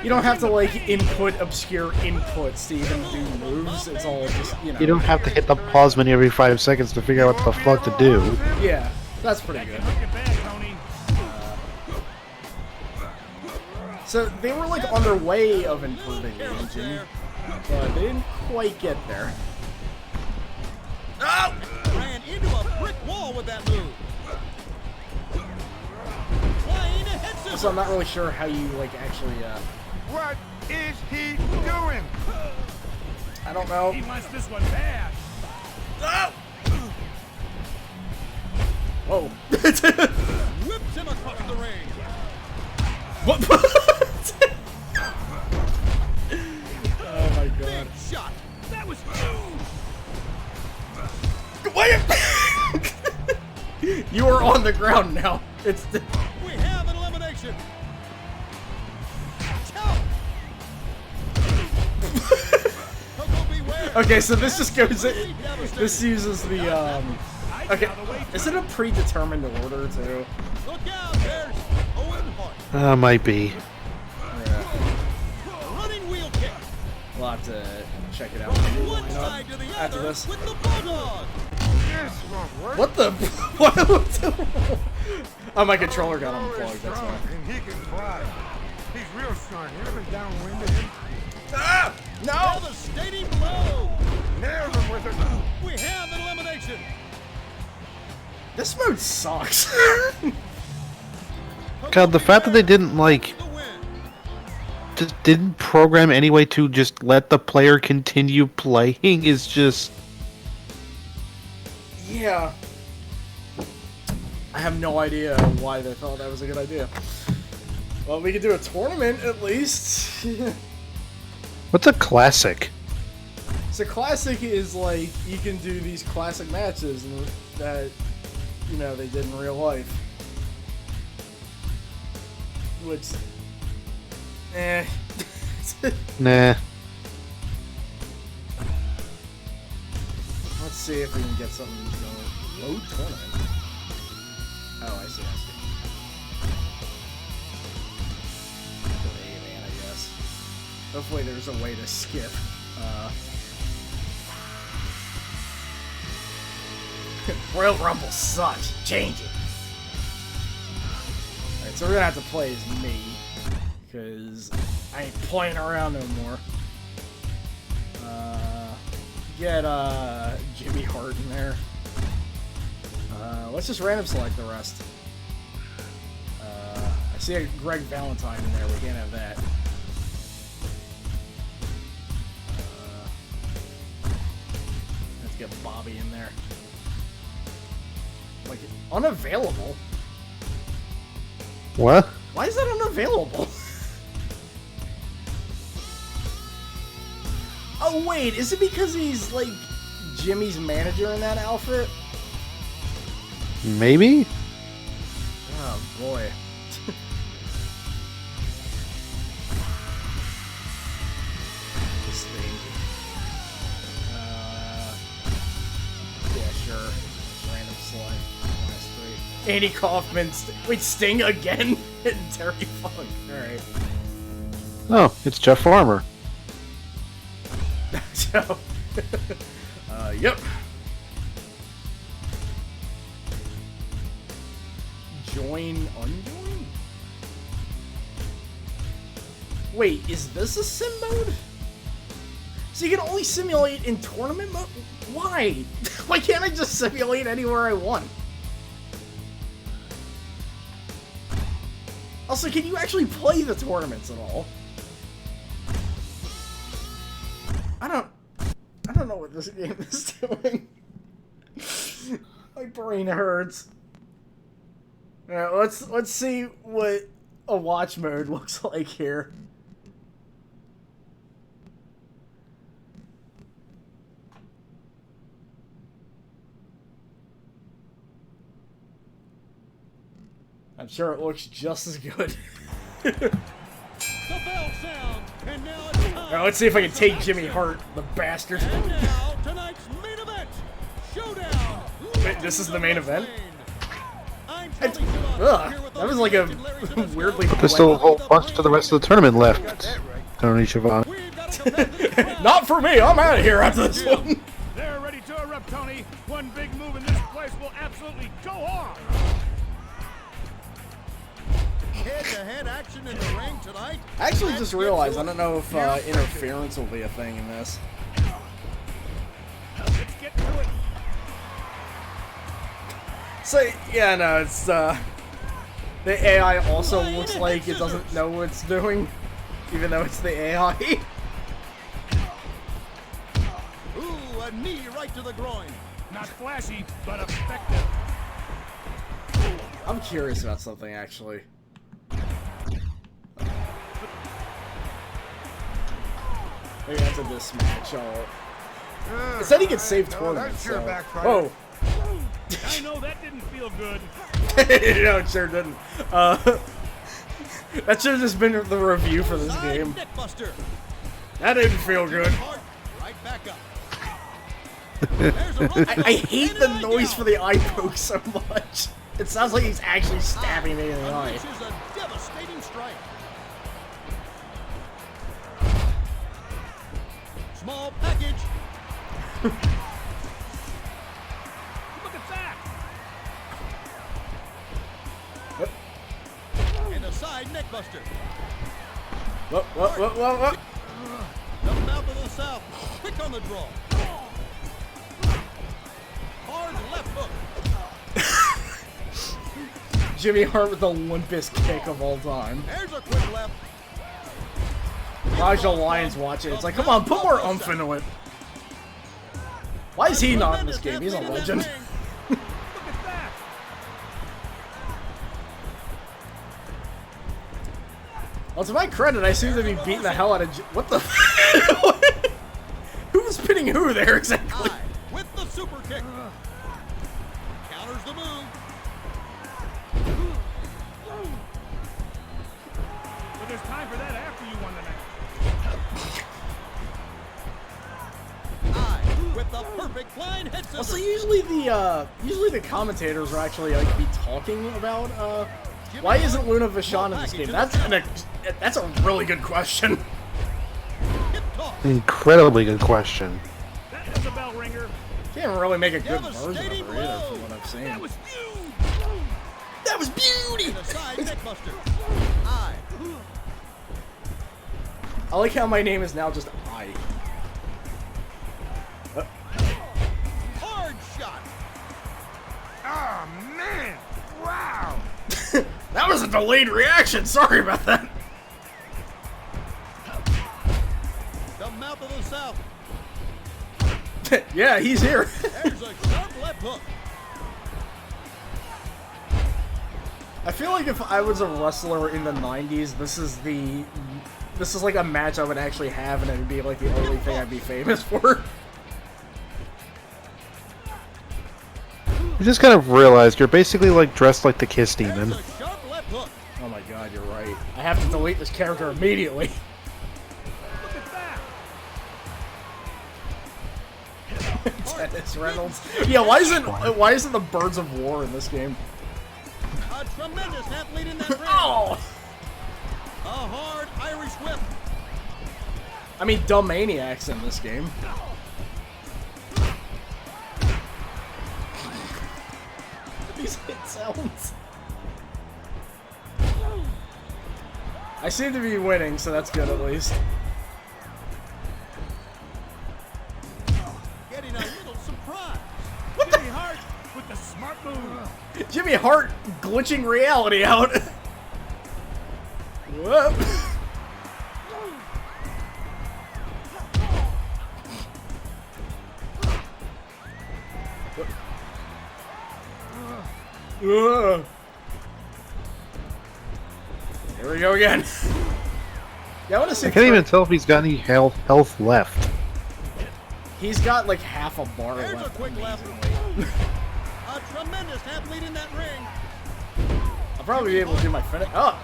you don't have to like input obscure inputs to even do moves. It's all just you know. You don't have to hit the pause menu every 5 seconds to figure out what the fuck to do. Yeah, that's pretty good. So they were like on their way of improving the engine, but they didn't quite get there. Oh! Ran into a brick wall with that move. Flying ahead scissors. So I'm not really sure how you like actually. What is he doing? I don't know. He wants this one bad. Oh! Whoa! Whips him across the ring. What? Oh my god! Big shot. That was Wait! You are on the ground now. It's. We have an elimination. Count. Coco Beware. Okay, so this just goes. This uses the Okay, is it a predetermined order too? Look out, there's Owen Hart. Might be. Running wheel kick. We'll have to check it out. From one side to the After other this. with the bulldog. this won't work. What the? What? Oh, my controller got Owen is unplugged. That's strong, why. and he can fly. He's real strong. You ever been downwind of him? Ah! No! Devastating blow. Nailed him with it. We have an elimination. This mode sucks. God, the fact that they didn't like, The win. just didn't program any way to just let the player continue playing is just. Yeah. I have no idea why they thought that was a good idea. Well, we could do a tournament at least. What's a classic? So classic is like you can do these classic matches that you know they did in real life. Which Nah. Let's see if we can get something going. Load tournament. Oh, I see. Delay man, I guess. Hopefully there's a way to skip. Royal Rumble sucks. Change it. Alright, so we're gonna have to play as me. Because I ain't playing around no more. Get Jimmy Hart in there. Let's just random select the rest. I see a Greg Valentine in there. We can't have that. Let's get Bobby in there. Like, unavailable? What? Why is that unavailable? Oh wait, is it because he's like Jimmy's manager in that outfit? Maybe? Oh boy. This thing. Yeah, sure. Just random slide. Last three. Andy Kaufman. Wait, Sting again? And Terry Funk. Alright. Oh, it's Jeff Farmer. So, yep. Join, unjoin? Wait, is this a sim mode? So you can only simulate in tournament mode? Why? Why can't I just simulate anywhere I want? Also, can you actually play the tournaments at all? I don't know what this game is doing. My brain hurts. Alright, let's see what a watch mode looks like here. I'm sure it looks just as good. The bell sounds, and now it's time. Alright, let's see if I can take Jimmy Hart, the bastard. And now, tonight's main event, Showdown. Wait, this is the main event? I'm It's, Tony Schiavone, ugh, here with that was like a weirdly... There's still a whole bunch to the rest of the tournament left. Tony Schiavone. We've got a competitive Not for me, I'm out of here after this one. They're ready to erupt, Tony. One big move and this place will absolutely go off. head-to-head action in the ring tonight. I actually just realized, I don't know if interference will be a thing in this. Let's get to it. So, yeah, no, it's, the AI also looks like it doesn't know what it's doing, even though it's the AI. Ooh, a knee right to the groin. Not flashy, but effective. I'm curious about something, actually. Maybe after this match, it said he could save tournaments, so... Whoa! I know that didn't feel good. No, it sure didn't. That should have just been the review for this game. Neckbuster. That didn't feel good. Right back up. There's a run. I hate the noise for the eye poke so much. It sounds like he's actually stabbing me in the eye. Unleashes a devastating strike. Small package. Look at that. And a side neckbuster. What? The mouth of the south. Quick on the draw. Hard left hook. Jimmy Hart with the limpest kick of all time. There's a quick left. Raja Lyon's watching. It's like, come on, put more oomph into it. Why is he not in this game? He's a legend. Look at that. Well, to my credit, I seem to be beating the hell out of... What the... Who was pinning who there, exactly? High with the super kick. Counters the move. But there's time for that after you won the match. High with the perfect flying head scissors. Also, usually the commentators are actually like be talking about why isn't Luna Vachon in this game? That's a really good question. Hip toss. Incredibly good question. That was a bell ringer. Can't really make a good version of her Devastating either, blow. from what I've seen. That was huge. That was beauty. And a side neckbuster. High. I like how my name is now just I. Hard shot. Oh man! Wow! That was a delayed reaction. Sorry about that. The mouth of the south. Yeah, he's here. There's a sharp left hook. I feel like if I was a wrestler in the 90s, this is like a match I would actually have, and it would be like the only thing I'd be famous for. You just kind of realized you're basically like dressed like the Kiss Demon. There's a sharp left hook. Oh my god, you're right. I have to delete this character immediately. Look at that. Dennis Reynolds. Yeah, why isn't the Birds of War in this game? A tremendous half lead in that ring. Oh! A hard Irish whip. I mean, dumb maniacs in this game. These hit sounds. I seem to be winning, so that's good at least. Getting a little surprise. Jimmy Hart with the smart move. Jimmy Hart glitching reality out. Whoop. Ugh. Here we go again. Yeah, I want to see. I can't even tell if he's got any health left. He's got like half a bar There's left. a quick left. amazingly. A tremendous half lead in that ring. I'll probably be able to do my finish. Oh!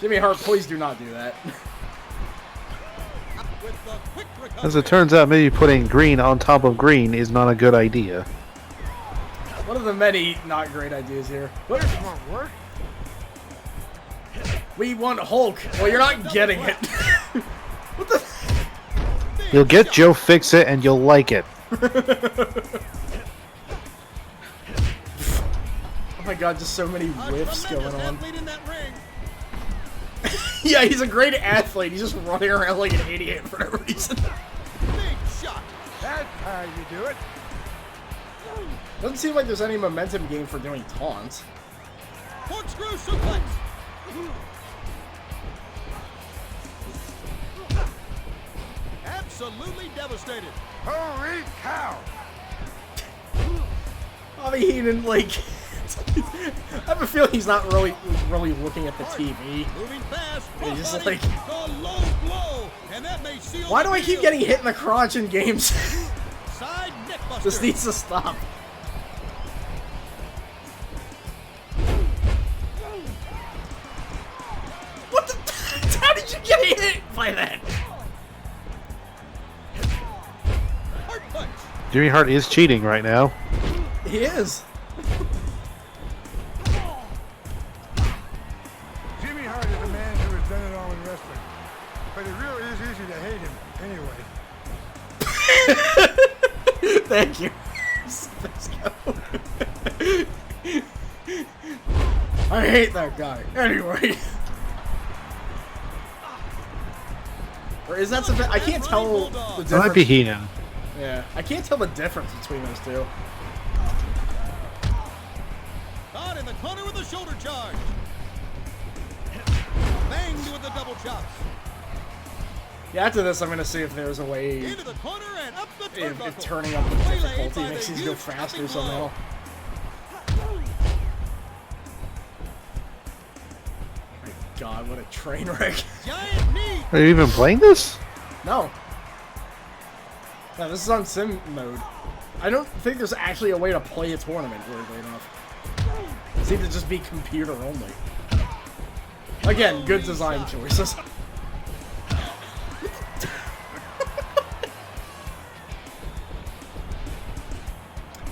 Jimmy Hart, please do not do that. With the quick recovery. As it turns out, maybe putting green on top of green is not a good idea. One of the many not great ideas here. What? This won't work. We want Hulk. Well, you're not getting it. What the? You'll get Joe Fix-It and you'll like it. Oh my god, just so many A whiffs tremendous going on. half lead in that ring. Yeah, he's a great athlete. He's just running around like an idiot for no reason. Big shot. That's how you do it. Doesn't seem like there's any momentum gain for doing taunts. Corkscrew suplex. Absolutely devastated. Holy cow. Bobby Heenan, like, I have a feeling he's not really looking at the TV. Moving fast. He's just Crossbody, like- the low blow, and that may seal Why the do I keep deal. getting hit in the crotch in games? Side neck buster. This needs to stop. What the? How did you get hit by that? Hard punch. Jimmy Hart is cheating right now. He is. Jimmy Hart is a man who has done it all in wrestling. But it really is easy to hate him anyway. Thank you. Let's go. I hate that guy. Anyway. Or is that something? I can't tell the difference. That might be Heenan. Yeah, I can't tell the difference between those two. Caught in the corner with a shoulder charge. Banged with the double chops. Yeah, after this, I'm gonna see if there's a way Into the corner and up the if turnbuckle. turning up the Waylaid difficulty by makes the these go huge faster jumping somehow. blow. My God, what a train wreck! Giant knee. Are you even playing this? No. No, this is on sim mode. I don't think there's actually a way to play a tournament, weirdly enough. It seems to just be computer only. Again, good design choices.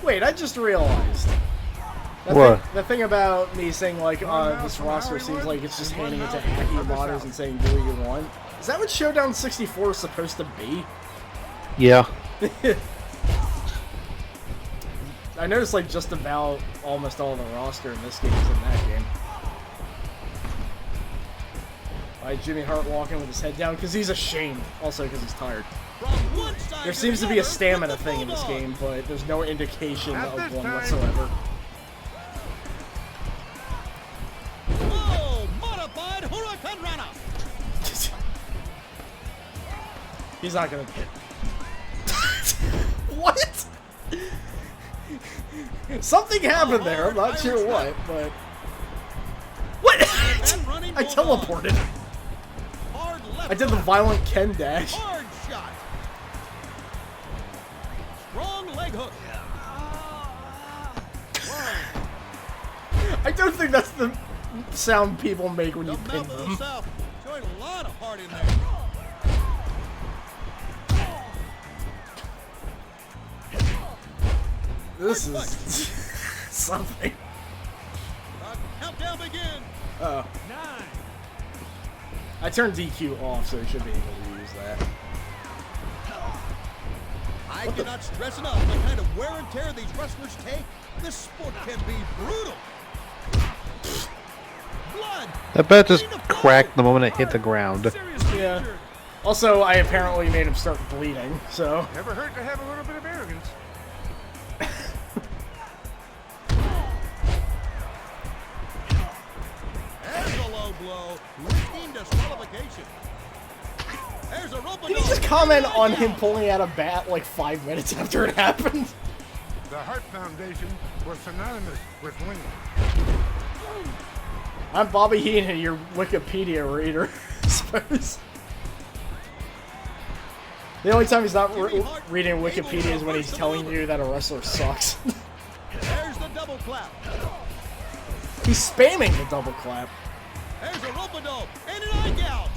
Wait, I just realized. What? The thing about me saying, like, this roster seems like it's just handing it to hacky modders and saying, do what you want. Is that what Showdown 64 is supposed to be? Yeah. I noticed, like, just about almost all the roster in this game is in that game. Jimmy Hart walking with his head down because he's ashamed. Also because he's tired. From one side There to seems the to be a other stamina with the thing in this bulldog. game, but there's no indication Not of this one time. whatsoever. Oh, modified Hurricane Rana. He's not gonna hit. What? Something happened there. I'm not sure what, but what? And running I bulldog. teleported. Hard left I did the hook. violent Ken dash. Hard shot. Strong leg hook. I don't think that's the sound people make when The you pin mouth of the them. South showing a lot of heart in there. This is something. Countdown begins. Oh. 9. I turned DQ off, so you should be able to use that. I cannot stress enough the kind of wear and tear these wrestlers take. This sport can be brutal. Blood. That bet just cracked the moment it hit the ground. Yeah. Also, I apparently made him start bleeding, so... Never hurt to have a little bit of arrogance. There's a low blow. Risking disqualification. There's a rope. Can you just comment on him pulling out a bat like 5 minutes after it happened? The Hart Foundation was synonymous with winning. I'm Bobby Heenan, your Wikipedia reader, I suppose. The only time he's not reading Wikipedia is when he's telling you that a wrestler sucks. There's the double clap. He's spamming the double clap. There's a rope-a-dope and an eye gouge.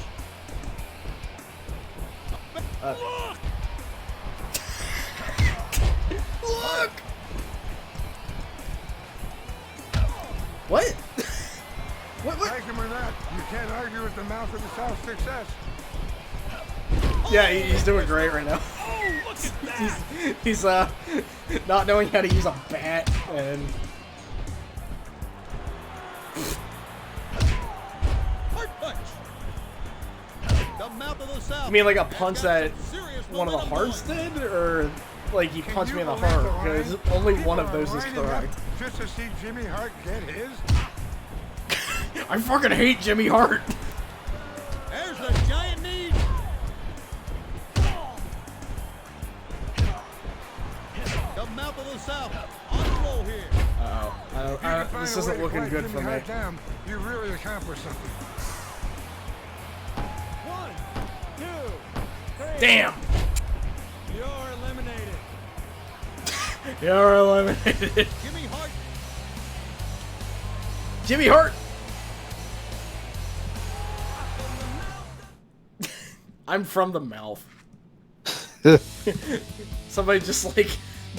Look! Look! What? What? Like him or not, you can't argue with the mouth of the South's success. Yeah, he's doing great right now. Oh, look at that! He's not knowing how to use a bat and Heart punch. The mouth of the South. you mean like a punch that Serious one of the momentum Hearts going. did, or like he punched me in the Can you heart? believe the Because line? only People one of are those is lining up correct. Just to see Jimmy Hart get his. I fucking hate Jimmy Hart. There's the giant knee. The mouth of the South on the roll here. Uh-oh. If you can find This a way isn't to looking quiet good Jimmy for me. Hart down, you really accomplished something. 1, 2, 3. Damn! You're eliminated. You're eliminated. Jimmy Hart. Jimmy Hart! I'm from the mouth. Somebody just like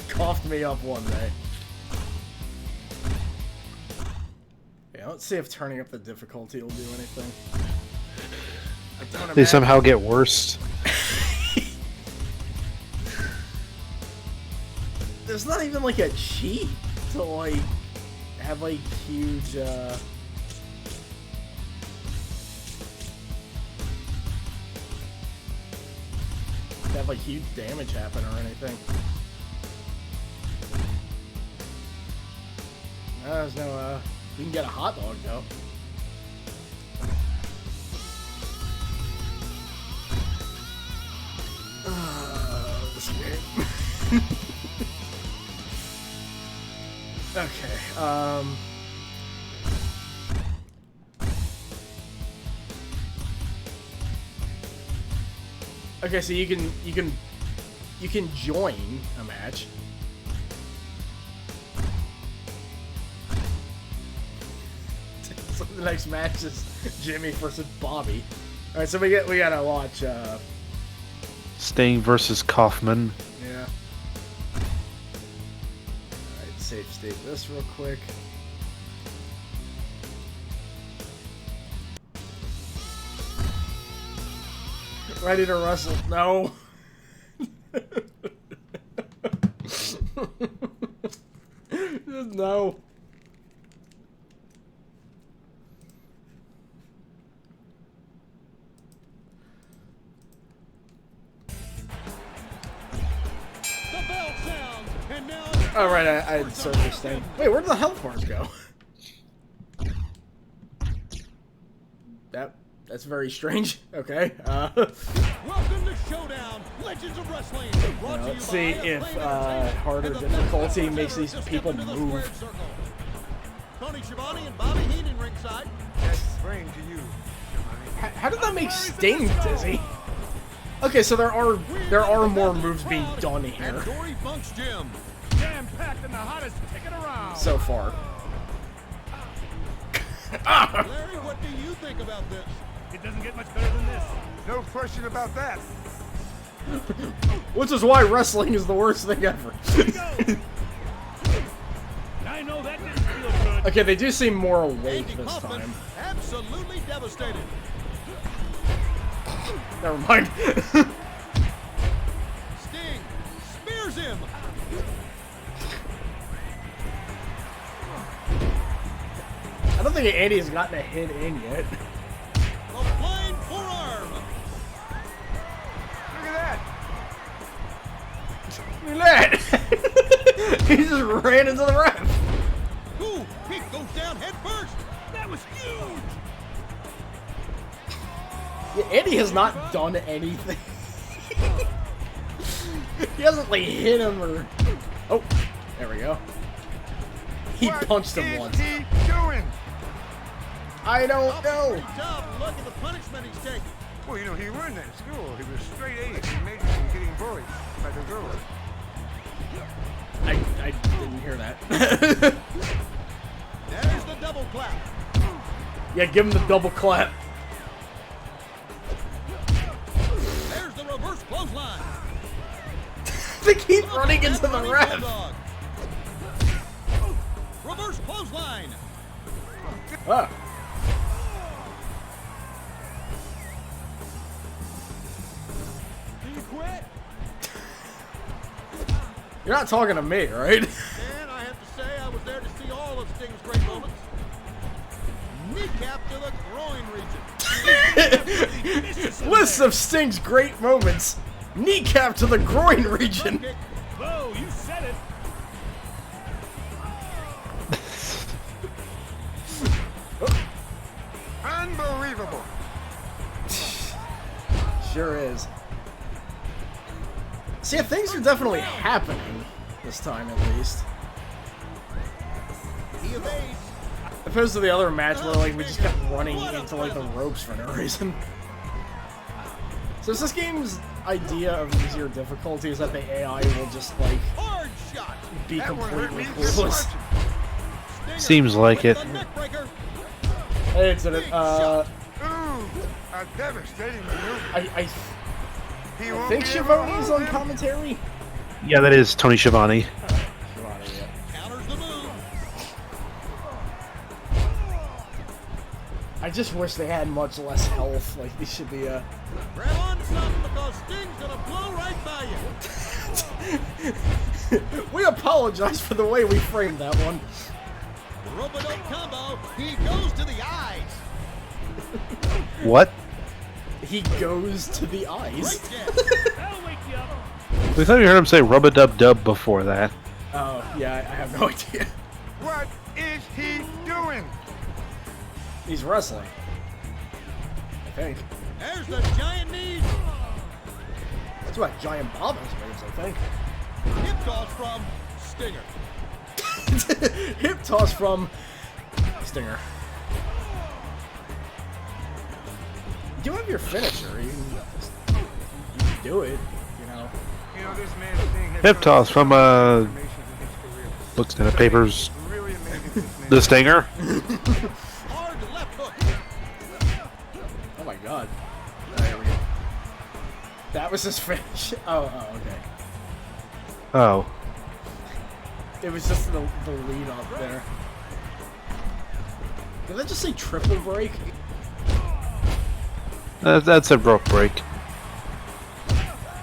coughed me up one day. Yeah, let's see if turning up the difficulty will do anything. I don't They imagine- somehow get worse. There's not even like a cheat to like have like huge have like huge damage happen or anything. No, there's no we can get a hot dog though. This game. Okay, okay, so you can join a match. So the next match is Jimmy versus Bobby. All right, so we gotta watch. Sting versus Kaufman. Yeah. Alright, save state this real quick. Ready to wrestle? No. No. The bell sounds, and now Oh, right, I had surface Sting. Wait, where did the health bars go? That's very strange. Okay. welcome to Showdown, Legends of Wrestling. Brought to you Let's see by if Acclaim Entertainment harder and the difficulty best makes these wrestlers to people step into the move. squared circle. Tony Schiavone and Bobby Heenan ringside. That's brain to you, Shivani. How did that make Sting dizzy? Okay, so there are more moves being done At here Dory Funk's gym. Jam-packed and the hottest ticket around. so far. Larry, what do you think about this? It doesn't get much better than this. No question about that. Which is why wrestling is the worst thing ever. I know that didn't feel good. Okay, they do seem more awake Andy this Kaufman time. absolutely devastated. Never mind. Sting spears him. I don't think Andy has gotten a hit in yet. The flying forearm. Look at Look at that! He just ran into the ref. Ooh, he goes down head first. that was huge. Yeah, Andy has not done anything. He hasn't like hit him or. Oh, there we go. He punched him once. What is he doing? I don't Oh, know. great job. Look at the punishment he's taking. Well, you know, he learned that in school. He was straight A's. He made it from getting bullied by the girls. I didn't hear that. There's the double clap. Yeah, give him the double clap. There's the reverse clothesline. They keep running into the Running ref. bulldog. Reverse clothesline. Ah. Do you quit? You're not talking to me, right? And I have to say, I was there to see all of Sting's great moments. Kneecap to the groin region. List of Sting's great moments. Kneecap to the groin region. Kick. Whoa, you said it. Unbelievable. Sure is. See, things are definitely happening this time, at least. He evades. Opposed to the other match where like we just kept running into like the ropes for no reason. So is this game's idea of easier difficulty is that the AI will just like Hard shot. be That one hurt completely me so clueless? much. Stinger Seems like with it. the neck breaker. Hey, it's a Ooh, a devastating maneuver. I He won't think be able to Schiavone's hold on him. commentary. Yeah, that is Tony Schiavone. Counters the move. I just wish they had much less health. Like these should be a. Grab on to something because Sting's gonna blow right by you. We apologize for the way we framed that one. Rope-a-dope combo. He goes to the eyes. What? He goes to the eyes. Great jab. That'll wake you up. We thought we heard him say rub-a-dub-dub before that. Oh yeah, I have no idea. What is he doing? He's wrestling. I think. There's the giant knees. That's what Giant Bob moves, I think. Hip toss from Stinger. Hip toss from Stinger. You have your finisher. You can do it, you know. You know, this man's thing has Hip some toss from, transformations in his career. books and the papers. Really amazing this man. The Stinger? Hard left hook. Oh my god. There we go. That was his finish. Oh, okay. Oh. It was just the lead up there. Did that just say triple break? That's a rope break.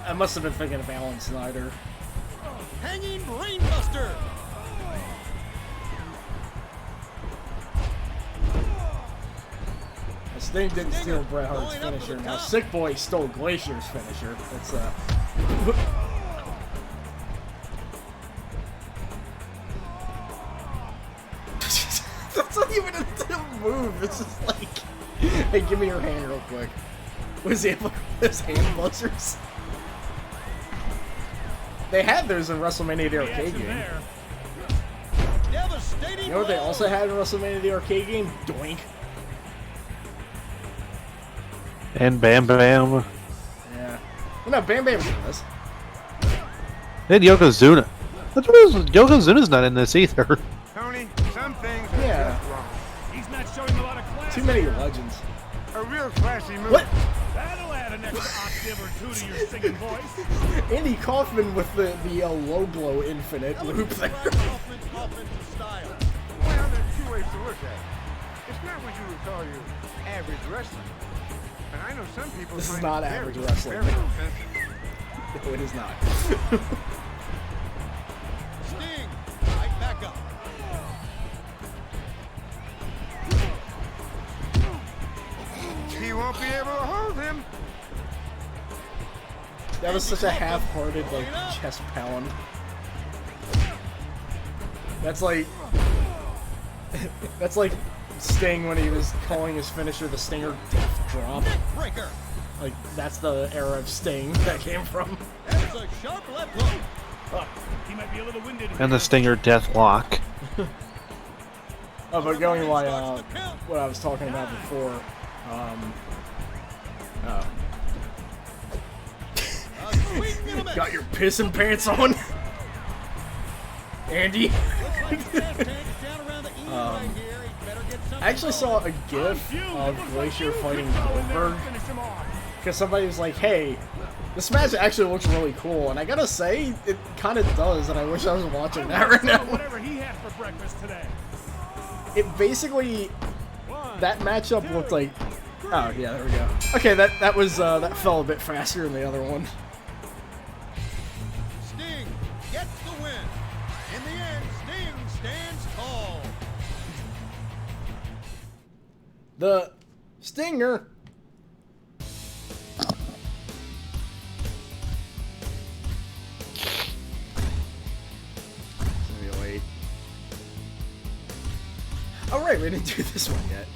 I must have been thinking of Alan Snyder. Hanging brainbuster. Sting didn't steal Bret Hart's Going up to the finisher. Now top. Sick Boy stole Glacier's finisher. That's That's not even a move. It's just like, hey, give me your hand real quick. Was he able to his hand buzzers? They had those in WrestleMania the arcade Reaction game. there. Devastating. You know what they blow. also had in WrestleMania the arcade game? Doink. And Bam Bam. Yeah. Well, no, Bam Bam's in this. And Yokozuna. That's what Yokozuna's not in this either. Tony, some things are Yeah. just wrong. He's not showing the too many legends. A real classy move. What? That'll add an extra octave or two to your singing voice. Andy Kaufman with the low blow infinite loop there. Kaufman's offensive style. Well, there's two ways to look at it. It's not what you would call your average wrestling. And I know some people This is find not it average very, wrestling. very offensive. No, it is not. Sting, right back up. He won't be able to hold him. That was such a half-hearted like chest pound. That's like Sting when he was calling his finisher the Stinger Death Drop. Breaker. Like that's the era of Sting that came from. That was a sharp left hook. He might be a little winded. And the Stinger Deathlock. Oh, but going by what I was talking about before. Swing and a miss. Got your pissing pants on, Andy. Looks like Gas Tank is down around the E right here. He better get something I actually saw a GIF of Glacier fighting Goldberg because somebody was like, "Hey, this match actually looks really cool," and I gotta say, it kind of does, and I wish I was watching that right now. Whatever he had for breakfast today. It basically, that matchup looked like, oh yeah, there we go. Okay, that was that fell a bit faster than the other one. Sting gets the win. In the end, Sting stands tall. The Stinger. Simulate. Oh right, we didn't do this one yet.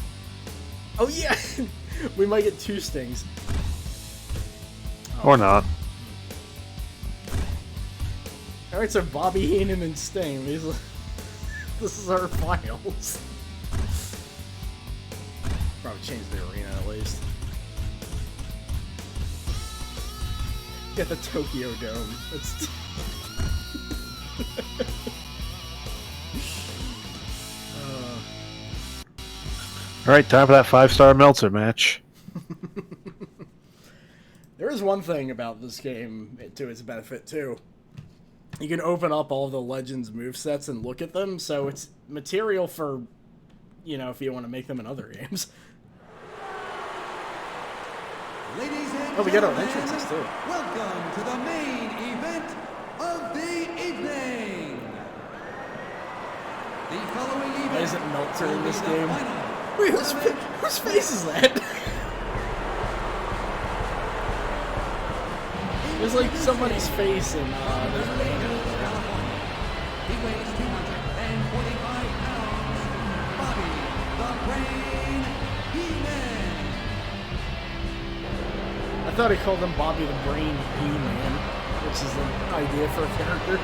Oh yeah, we might get 2 Stings. Or not. All right, so Bobby Heenan and Sting. This is our finals. Probably change the arena at least. Get the Tokyo Dome. It's Alright, time for that 5-star Meltzer match. There is one thing about this game to its benefit too. You can open up all the Legends movesets and look at them, so it's material for, you know, if you want to make them in other games. Ladies and Oh, we got our gentlemen, entrances too. welcome to the main event of the evening. The following event Why isn't Meltzer will in be this the game? final Wait, whose face is that? There's like somebody's face in there's a name. California. He weighs 245 pounds. Bobby the Brain Heenan. I thought he called him Bobby the Brain He-Man, which is an idea for a character.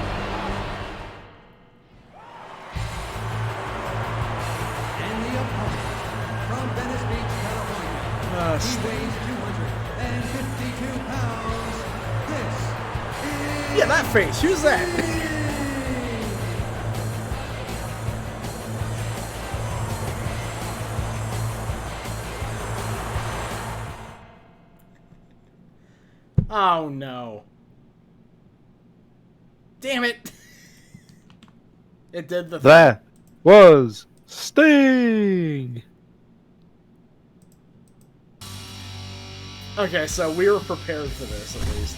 And the opponent from Venice Beach, California. He weighs 252 pounds. This is Yeah, that face. Who's that? Oh no. Damn it. It did the thing. That was Sting! Okay, so we were prepared for this at least.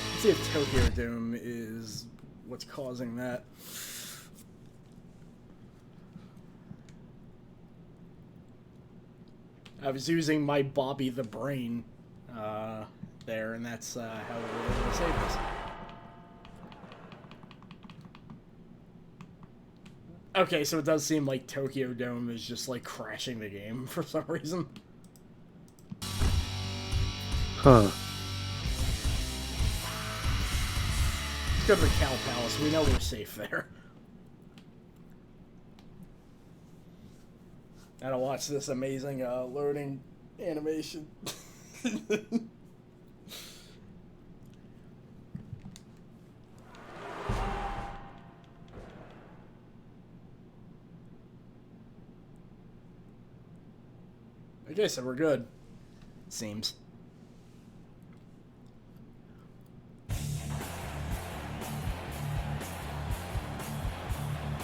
Let's see if Tokyo Dome is what's causing that. I was using my Bobby the Brain there, and that's how we were able to save this. Okay, so it does seem like Tokyo Dome is just like crashing the game for some reason. Huh. Let's go to the Cow Palace. We know we're safe there. Gotta watch this amazing loading animation. Okay, so we're good. Seems.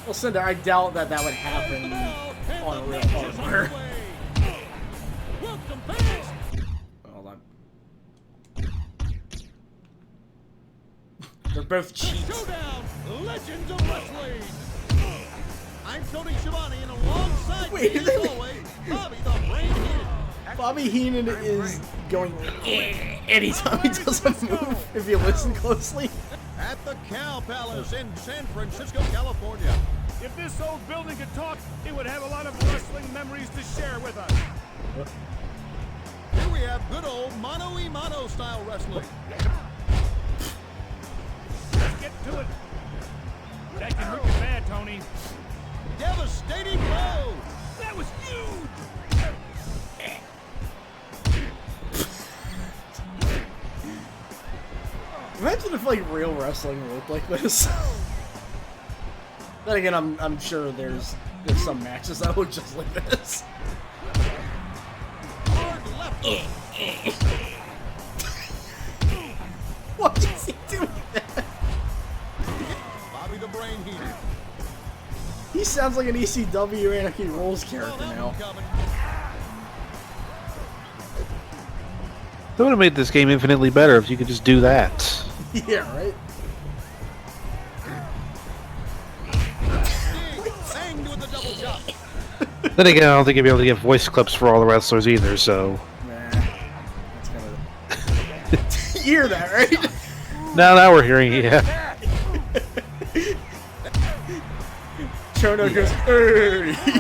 Well, Cinder, I doubt that would happen on a real hardware. Hold on. They're both cheats. Showdown, Legends of Wrestling. I'm Tony Schiavone, and alongside me, as always, Bobby the Brain Heenan. Bobby Heenan is going anytime he does a move, if you listen closely. At the Cow Palace in San Francisco, California. If this old building could talk, it would have a lot of wrestling memories to share with us. Here we have good old mano-a-mano style wrestling. Let's get to it. That can hurt you bad, Tony. Devastating blow. That was huge. Imagine if like real wrestling worked like this. Then again, I'm sure there's some matches that look just like this. Hard left hook. Why is he doing that? Bobby the Brain Heenan. He sounds like an ECW Anarchy Rules character now. That would have made this game infinitely better if you could just do that. Yeah, right? Banged with a double chop. Then again, I don't think you'll be able to get voice clips for all the wrestlers either, so... Nah. That's kind of... You hear that, right? Now we're hearing it, yeah. Chono goes,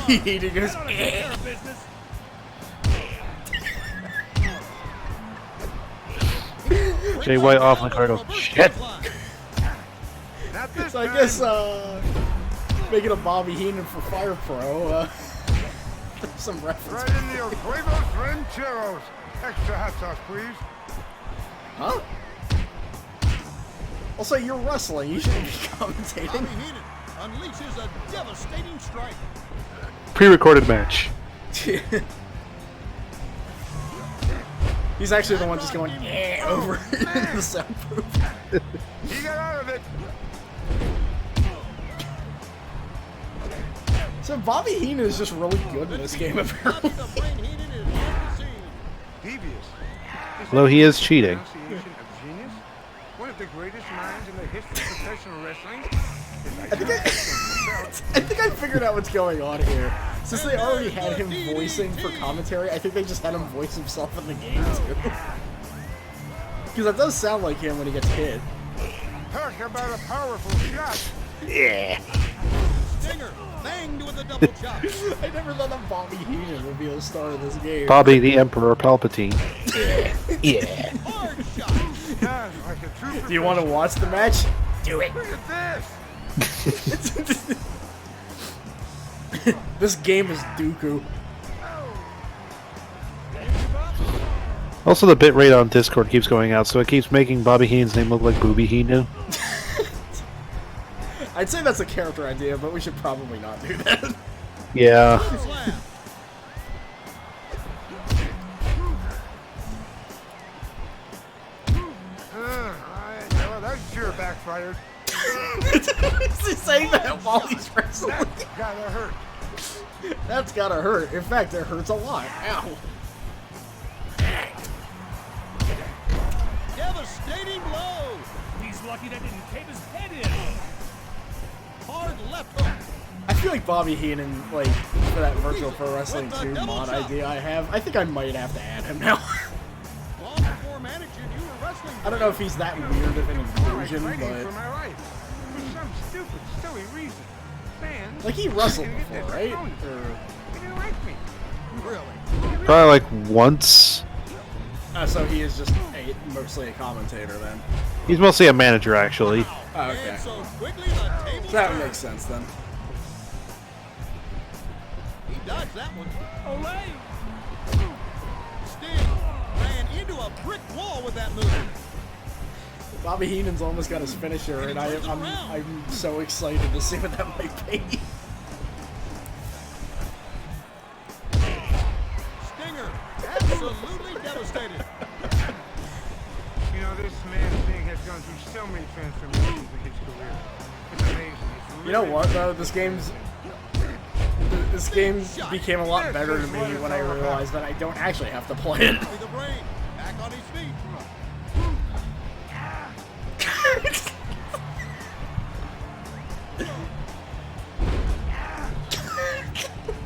he goes, Jay White off on the card goes, shit! So I guess, making a Bobby Heenan for Fire Pro, some reference. Right in the huevos rancheros. Extra hot sauce, please. Huh? Also, you're wrestling. You shouldn't be commentating. Bobby Heenan unleashes a devastating strike. Pre-recorded match. He's actually the one just going over the soundproof. He got out of it. So Bobby Heenan is just really good in this game, apparently. Bobby the Brain Heenan is on the scene. Devious. Although he is cheating. Pronunciation of genius. One of the greatest minds in the history of professional wrestling. I think I figured out what's going on here. Since they already had him voicing for commentary, I think they just had him voice himself in the game too. Because that does sound like him when he gets hit. Talk about a powerful shot. Yeah. Stinger banged with a double chop. I never thought that Bobby Heenan would be the star of this game. Bobby the Emperor Palpatine. Yeah. Hard shot. God, like a true Do you want to watch the match? Do it. Look at this. This game is Dooku. Also, the bitrate on Discord keeps going out, so it keeps making Bobby Heenan's name look like Booby Heenan. I'd say that's a character idea, but we should probably not do that. Yeah. Slam. Well, that sure backfired. Is he saying that while he's wrestling? Gotta hurt. That's gotta hurt. In fact, it hurts a lot. Ow. Devastating blow. He's lucky that didn't cave his head in. Hard left hook. I feel like Bobby Heenan, like, for that Virtual Pro Wrestling 2 mod idea I have, I think I might have to add him now. Long before managing, you were wrestling. I don't know if he's that weird of an inclusion, Fighting for but... my life. For some stupid, silly reason. Fans. Like, he wrestled didn't get before, their right? opponents. Or... He didn't like me. Really? Probably like once. So he is just mostly a commentator, then. He's mostly a manager, actually. Oh, okay. And so quickly the table So that turned. makes sense, then. He dodged that one. Olay! Sting ran into a brick wall with that move. Bobby Heenan's almost got his finisher, and I'm so excited to see what that might be. Stinger so many transformations in his career. It's amazing. It's You know really what though? This game became a lot better to me when I realized that I don't actually have to play it. The brain back on his feet.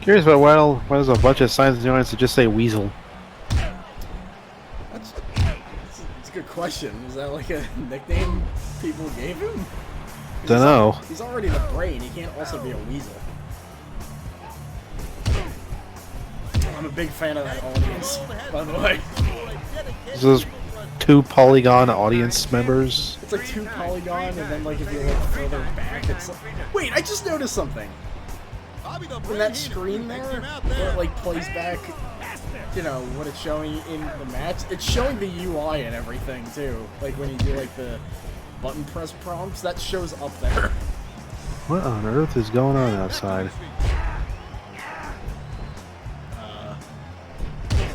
Curious about why there's a bunch of signs in the audience that just say weasel. That's a good question. Is that like a nickname people gave him? Dunno. He's already the brain. He can't also be a weasel. I'm a big fan of that audience, by the way. Those 2 polygon audience members. It's like 2 polygon, and then like if you look further back, it's like... Wait, I just noticed something. In that screen there, where it like plays back, you know, what it's showing in the match, it's showing the UI and everything too. Like when you do like the button press prompts, that shows up there. What on earth is going on outside?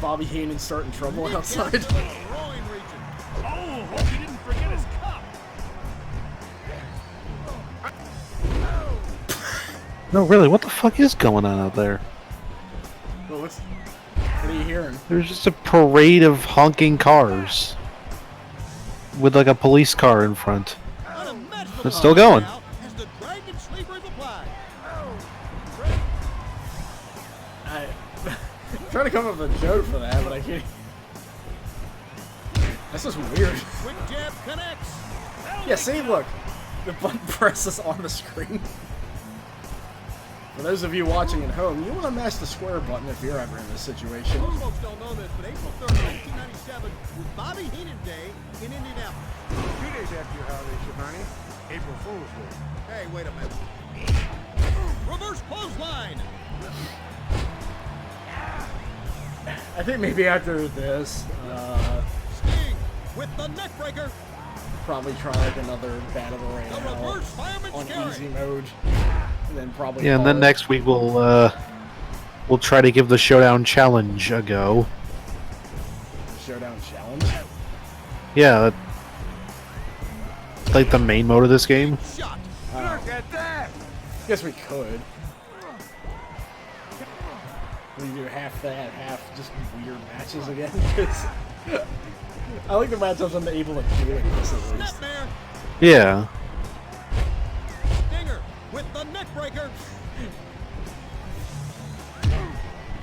Bobby Heenan starting trouble outside. Oh, hope he didn't forget his cup. No, really, what the fuck is going on out there? Well, what are you hearing? There's just a parade of honking cars. With like a police car in front. It's still going. I'm trying to come up with a joke for that, but I can't. That's just weird. Quick jab connects. Yeah, see, look. The button press is on the screen. For those of you watching at home, you want to mash the square button if you're ever in this situation. Most folks don't know this, but April 3rd, 1997 was Bobby Heenan Day in Indianapolis. 2 days after your holiday, Shivani. April Fool's Day. Hey, wait a minute. Reverse clothesline. I think maybe after this, Sting with the neck breaker. probably try like another Battle The Royale reverse fireman's on carry. easy mode. And then probably Yeah, and then call it next week we'll try to give the Showdown challenge a go. Showdown Challenge. Yeah, like the main mode of this game. Shot. Look at that! Guess we could. We do half that, half just weird matches again. 'Cause I like the matchups I'm able to do in this at least. Snapmare. Yeah. Stinger with the neck breaker.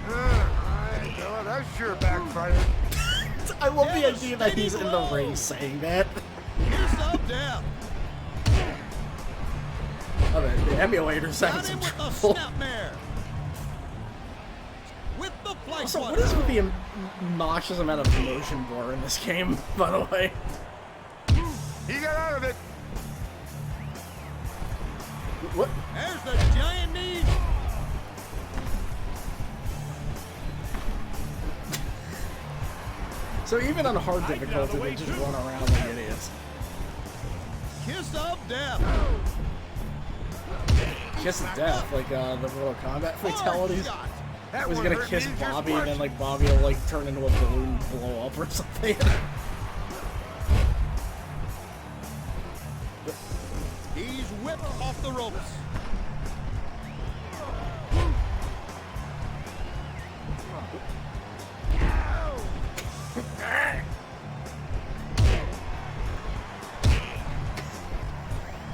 Oh, that sure backfired. I love the idea that he's in the ring saying that. Kiss of death. Oh, the emulator's having Got some him with the trouble. snapmare. With the flight So what swatter. is with the obnoxious amount of motion blur in this game, by the way? He got out of it. What? There's the giant knee. So even on hard difficulty, they just run around like idiots. Kiss of death. Kiss of death, like the Mortal Kombat fatalities. Shot. That He's one gonna hurt kiss me just Bobby, and then worse. like Bobby will like turn into a balloon, and blow up or something. He's whipped off the ropes.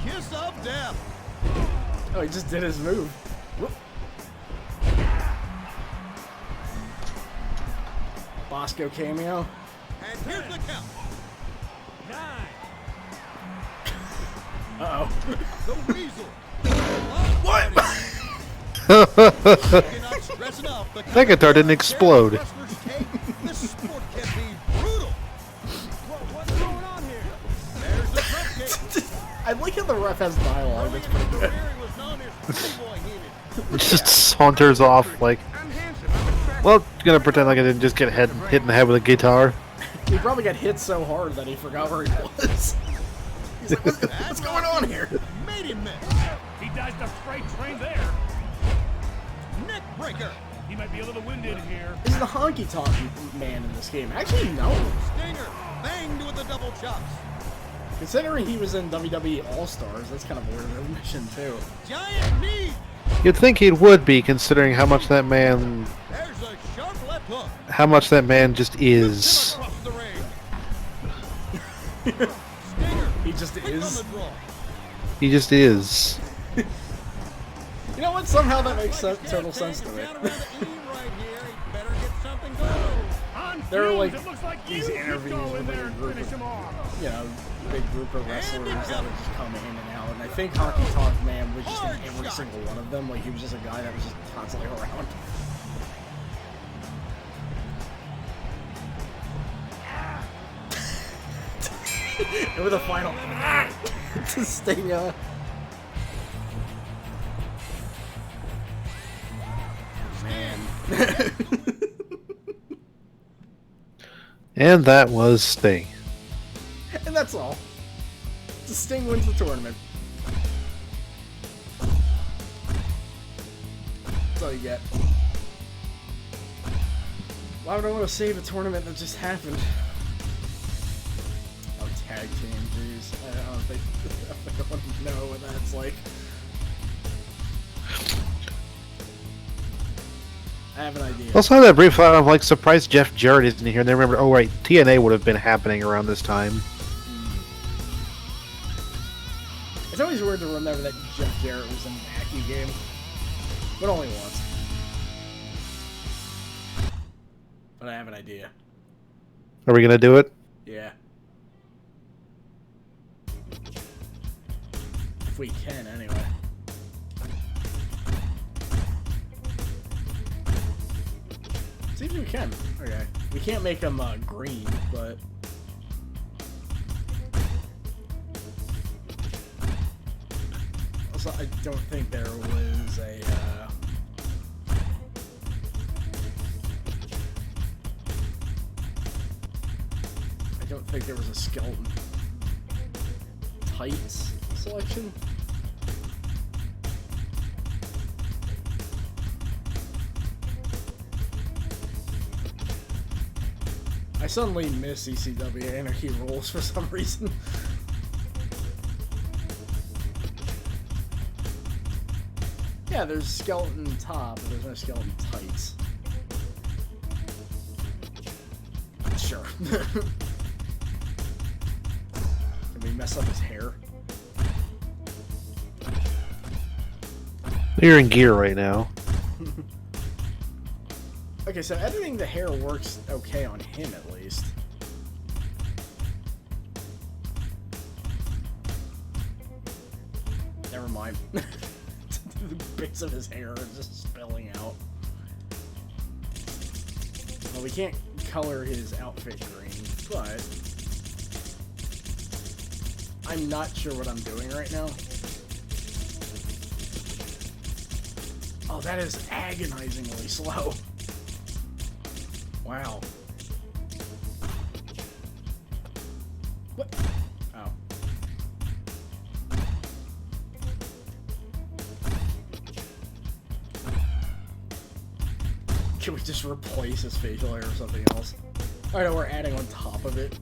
Kiss of death. Oh, he just did his move. Whoop. Bosco cameo. And here's the count. 9. Uh-oh. The Weasel. What? Cannot stress enough the That guitar didn't explode. wrestlers take. This sport can be brutal. What's going on here? There's the drop kick. I like how the ref has dialogue. That's pretty good. He was known as Playboy Heenan. Just saunters off like, I'm handsome. I'm attractive. well, gonna pretend like I didn't just get hit in the head with a guitar. He probably got hit so hard that he forgot where he was. He's like, what's going on here? Made him miss. He dodged a freight train there. Neck breaker. He might be a little winded here. Is the honky-tonk man in this game? Actually, no. Stinger banged with the double chops. Considering he was in WWE All-Stars, that's kind of a weird omission, too. Giant knee. You'd think he would be, considering how much that man, There's a sharp left hook. how much that man just is. Across the ring. Stinger. He just Quick on is. the draw. He just is. You know what? Somehow that makes total sense to me. Down around the E right here. He better get something going. On There are, like, fumes, it looks like these you keep interviews going with there a and group finish of- him off. You know, big group of wrestlers that would just come in and out. And I think Honky Tonk Man was just in every single one of them. Like, he was just a guy that was just constantly around. And with a final to Sting, man. And that was Sting. And that's all. Sting wins the tournament. That's all you get. Why would I want to save a tournament that just happened? Oh, tag team, jeez. I don't think I don't want to know what that's like. I have an idea. Also had that brief thought of like surprised Jeff Jarrett isn't here, and then remember, oh right, TNA would have been happening around this time. It's always weird to remember that Jeff Jarrett was in an Aki game, but only once. But I have an idea. Are we gonna do it? Yeah. If we can, anyway. See if we can. Okay. We can't make them green, but... Also, I don't think there was a... I don't think there was a skeleton tights selection. I suddenly miss ECW Anarchy Rules for some reason. Yeah, there's skeleton top, but there's no skeleton tights. Sure. Can we mess up his hair? You're in gear right now. Okay, so editing the hair works okay on him at least. Never mind. The bits of his hair are just spilling out. Well, we can't color his outfit green, but I'm not sure what I'm doing right now. Oh, that is agonizingly slow. Wow. What? Oh. Can we just replace his facial hair or something else? Oh no, we're adding on top of it.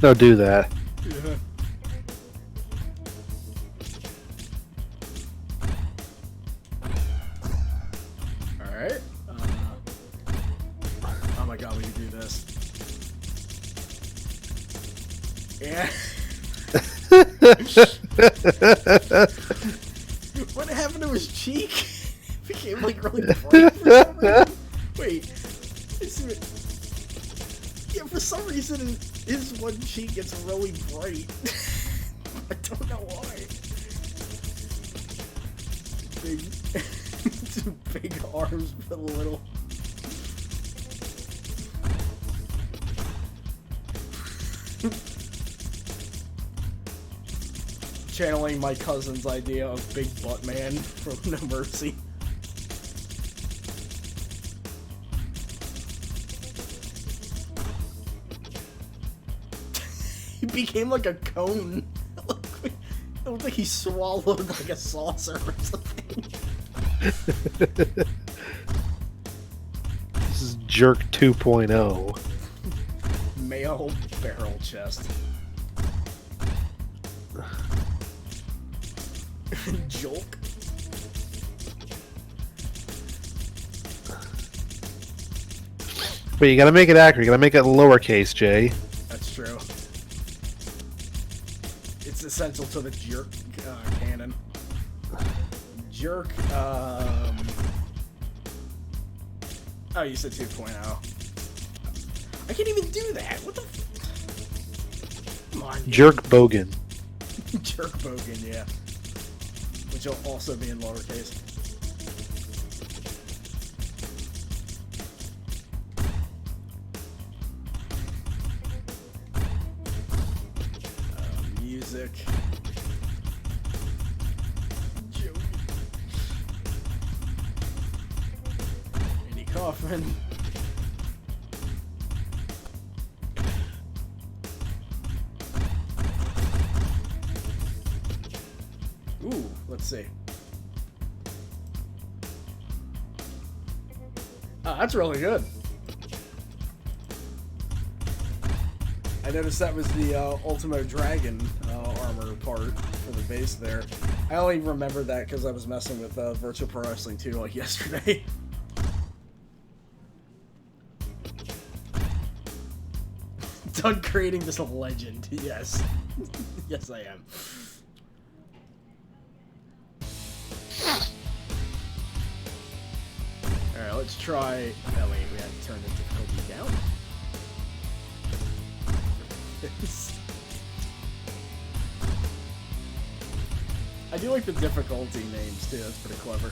No, do that. Yeah. Alright. Oh my god, we can do this. Yeah. What happened to his cheek? It became like really bright for some reason. Wait. Yeah, for some reason his one cheek gets really bright. I don't know why. Big arms with a little. Channeling my cousin's idea of Big Butt Man from No Mercy. He became like a cone. It looked like he swallowed like a saucer or something. This is Jerk 2.0. failed barrel chest. Jolk. But you gotta make it accurate. You gotta make it lowercase, Jay. That's true. It's essential to the jerk canon. Jerk, oh, you said 2.0. I can't even do that. What the Come on. Jerk Bogan. Jerk Bogan, yeah. Which will also be in lowercase. Music. Andy Kaufman. Ooh, let's see. Oh, that's really good. I noticed that was the Ultimo Dragon armor part for the base there. I only remembered that because I was messing with Virtual Pro Wrestling 2 like yesterday. Done creating this legend, yes. Yes, I am. Alright, let's try... Oh wait, we have to turn the difficulty down. I do like the difficulty names too, that's pretty clever.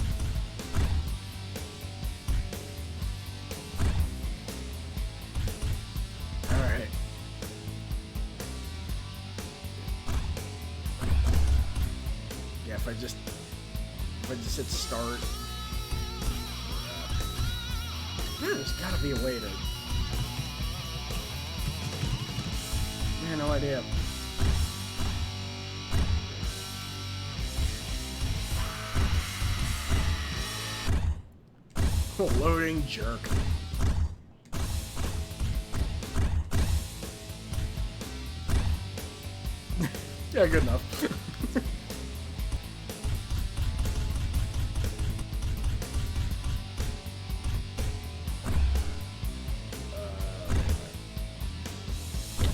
Alright. Yeah, if I just hit start. There's gotta be a way to... Yeah, no idea. Loading jerk. Yeah, good enough.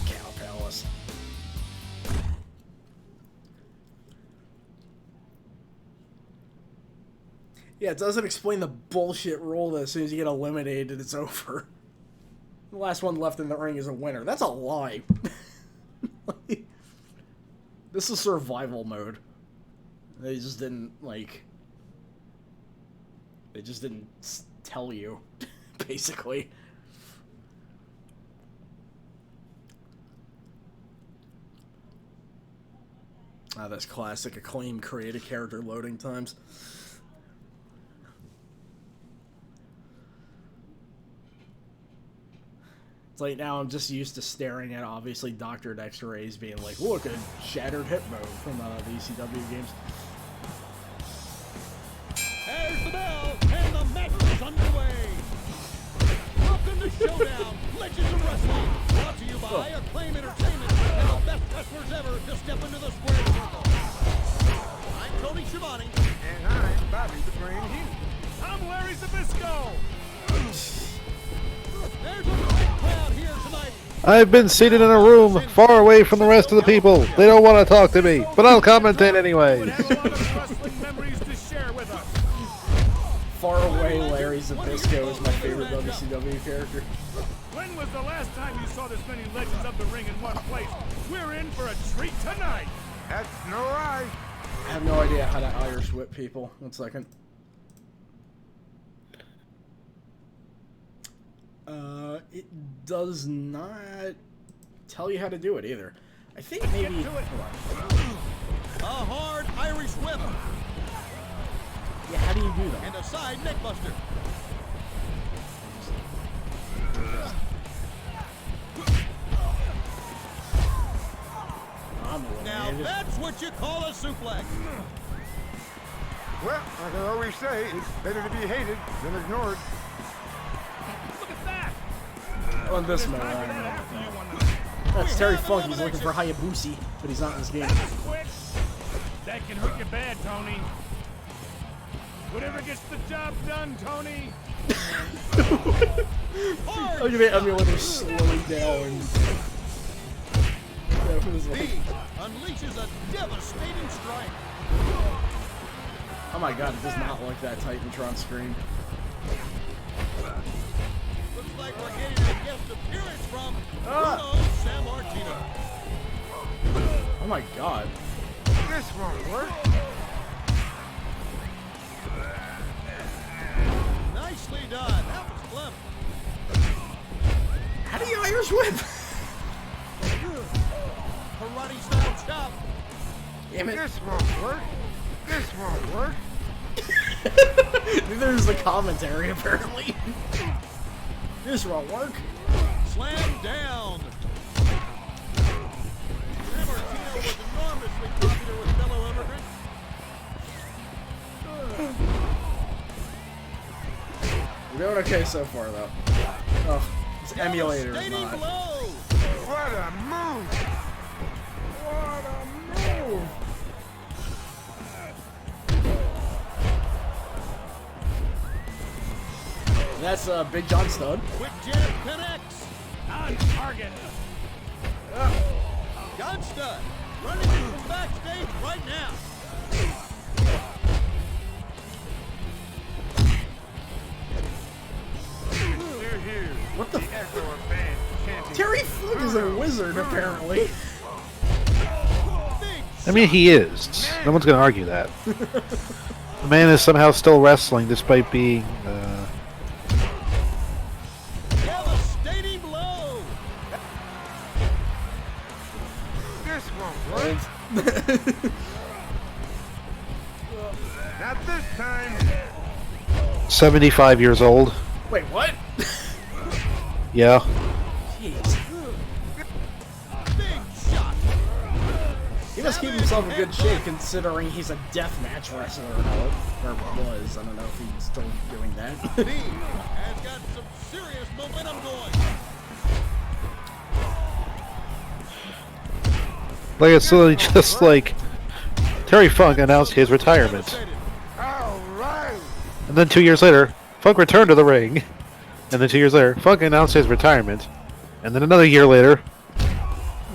Cow Palace. Yeah, it doesn't explain the bullshit rule that as soon as you get eliminated, it's over. The last one left in the ring is a winner. That's a lie. This is survival mode. They just didn't, like... They just didn't tell you, basically. Ah, that's classic Acclaim create a character loading times. It's like now I'm just used to staring at obviously doctored X-rays being like, look, a shattered hip bone from the ECW games. There's the bell, and the match is underway. Welcome to Showdown, Legends of Wrestling. Brought to you by Acclaim Entertainment and the best wrestlers ever to step into the square circle. I'm Tony Schiavone. And I'm Bobby the Brain Heenan. I'm Larry Zabisco. There's a big crowd here tonight. I've been seated in a room far away from the rest of the people. They don't want to talk to me, but I'll commentate anyway. Would have a lot of wrestling memories to share with us. Far away Larry Zabisco is my favorite WCW character. When was the last time you saw this many legends of the ring in one place? We're in for a treat tonight. That's no lie. I have no idea how to Irish whip people. 1 second. It does not tell you how to do it either. I think maybe... Get to it. A hard Irish whip Yeah, how do you do that? and a side neck buster. Now that's what you call a suplex. Well, like I always say, it's better to be hated than ignored. Look at that. On this Time one, for that after you won the match. That's Terry Funk. He's looking for Hayabusa, but he's not in this game. That was quick. That can hurt you bad, Tony. Whatever gets the job done, Tony. I'm gonna emulator slowing down. Unleashes a devastating strike. Oh my god, it does not like that Titantron screen. Looks like we're getting a guest appearance from Bruno Sammartino. Oh my god. This won't work. Nicely done. That was clever. How do you Irish whip? Karate style chop. Damn it. This won't work. This won't work. There's the commentary apparently. This won't work. Slam down. Sammartino was enormously popular with fellow immigrants. We're doing okay so far though. Oh, this emulator is Devastating not. blow. What a move. What a move! That's Big John Stud. Quick jab connects. On target. John Stud running in from backstage right now. They're here. What the? Echo of Band champion. Terry Funk is a wizard apparently. I mean, he is. No one's going to argue that. The man is somehow still wrestling despite being. Devastating blow. This won't work. Not this time. 75 years old. Wait, what? Yeah. Jeez. Big shot. He must keep himself in good shape considering he's a deathmatch wrestler now. Or was. I don't know if he's still doing that. Steve has got some serious momentum going. Like, it's literally just like Terry Funk announced his retirement. All right. And then 2 years later, Funk returned to the ring. And then 2 years later, Funk announced his retirement. And then another year later,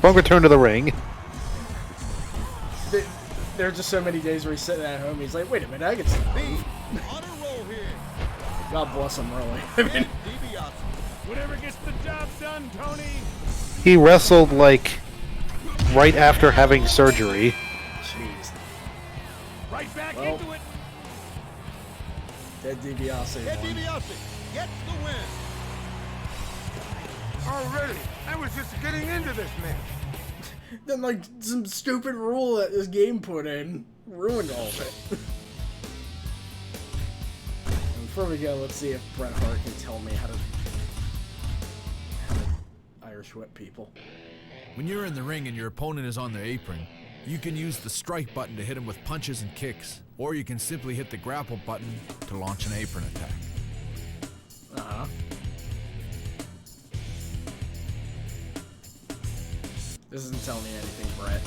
Funk returned to the ring. There are just so many days where he's sitting at home. He's like, wait a minute, I can still move. On a roll here. God bless him, really. I mean, DiBiase. Whatever gets the job done, Tony. He wrestled like right after having surgery. jeez. Right back Well. into it. Ted DiBiase Ted won. DiBiase gets the win. Already. I was just getting into this match. Then, like, some stupid rule that this game put in ruined all of it. And before we go, let's see if Bret Hart can tell me how to Irish whip people. When you're in the ring and your opponent is on their apron, you can use the strike button to hit him with punches and kicks, or you can simply hit the grapple button to launch an apron attack. Uh-huh. This isn't telling me anything, Brett.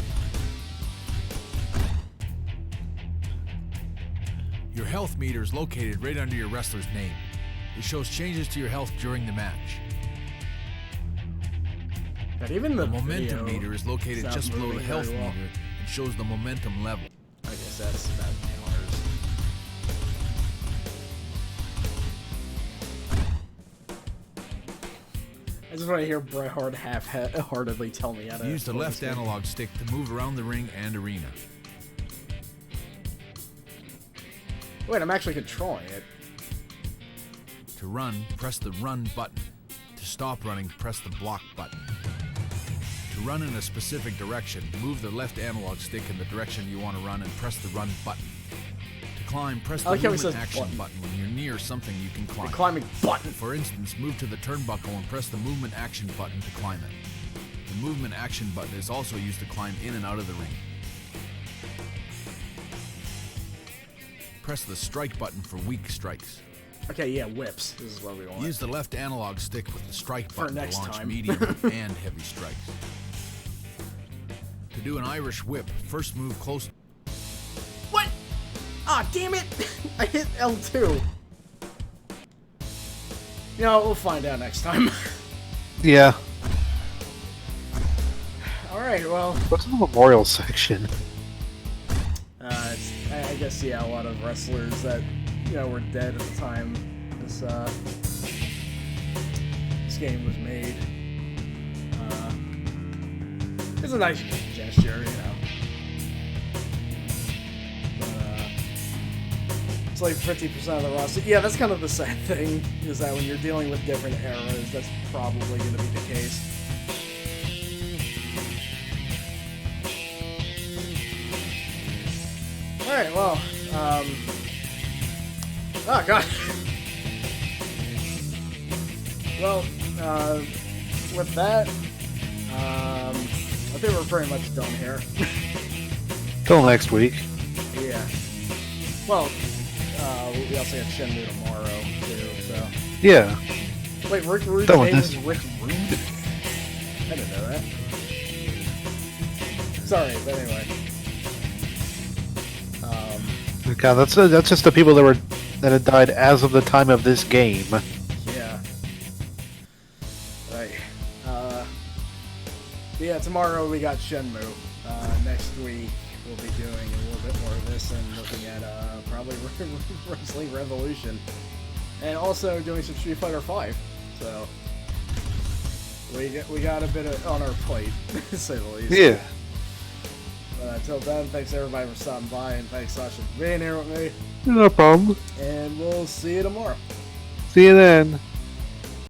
Your health meter is located right under your wrestler's name. It shows changes to your health during the match. But even the The momentum video meter is located sounds just below the moving health very well. meter and shows the momentum level. I guess that's that counters. I just want to hear Bret Hart half-heartedly tell me how to Use the play left this game. analog stick to move around the ring and arena. Wait, I'm actually controlling it. To run, press the run button. To stop running, press the block button. To run in a specific direction, move the left analog stick in the direction you want to run and press the run button. To climb, press the I like how he movement says action button. button when you're near something you can climb. The climbing button. For instance, move to the turnbuckle and press the movement action button to climb it. The movement action button is also used to climb in and out of the ring. Press the strike button for weak strikes. Okay, yeah, whips. This is what we want. Use the left analog stick with the strike For button to next launch time. medium and heavy strikes. do an Irish whip, first move close. What? Ah, damn it! I hit L2. You know, we'll find out next time. Yeah. Alright, well... What's the memorial section? I guess, yeah, a lot of wrestlers that, you know, were dead at the time this game was made. It's a nice gesture, you know. But, it's like 50% of the roster. Yeah, that's kind of the sad thing, is that when you're dealing with different eras, that's probably going to be the case. Alright, well, oh god. Well, with that, I think we're pretty much done here. Till next week. Yeah. Well, we also got Shenmue tomorrow, too, so... Yeah. Wait, Rick Rude's Done with name this. is Rick Rude? I didn't know that. Sorry, but anyway. God, that's just the people that had died as of the time of this game. Yeah. Right. Yeah, tomorrow we got Shenmue. Next week we'll be doing a little bit more of this and looking at probably Wrestling Revolution, and also doing some Street Fighter V. So we got a bit on our plate, to say the least. Yeah. But until then, thanks everybody for stopping by, and thanks Sasha for being here with me. No problem. And we'll see you tomorrow. See you then.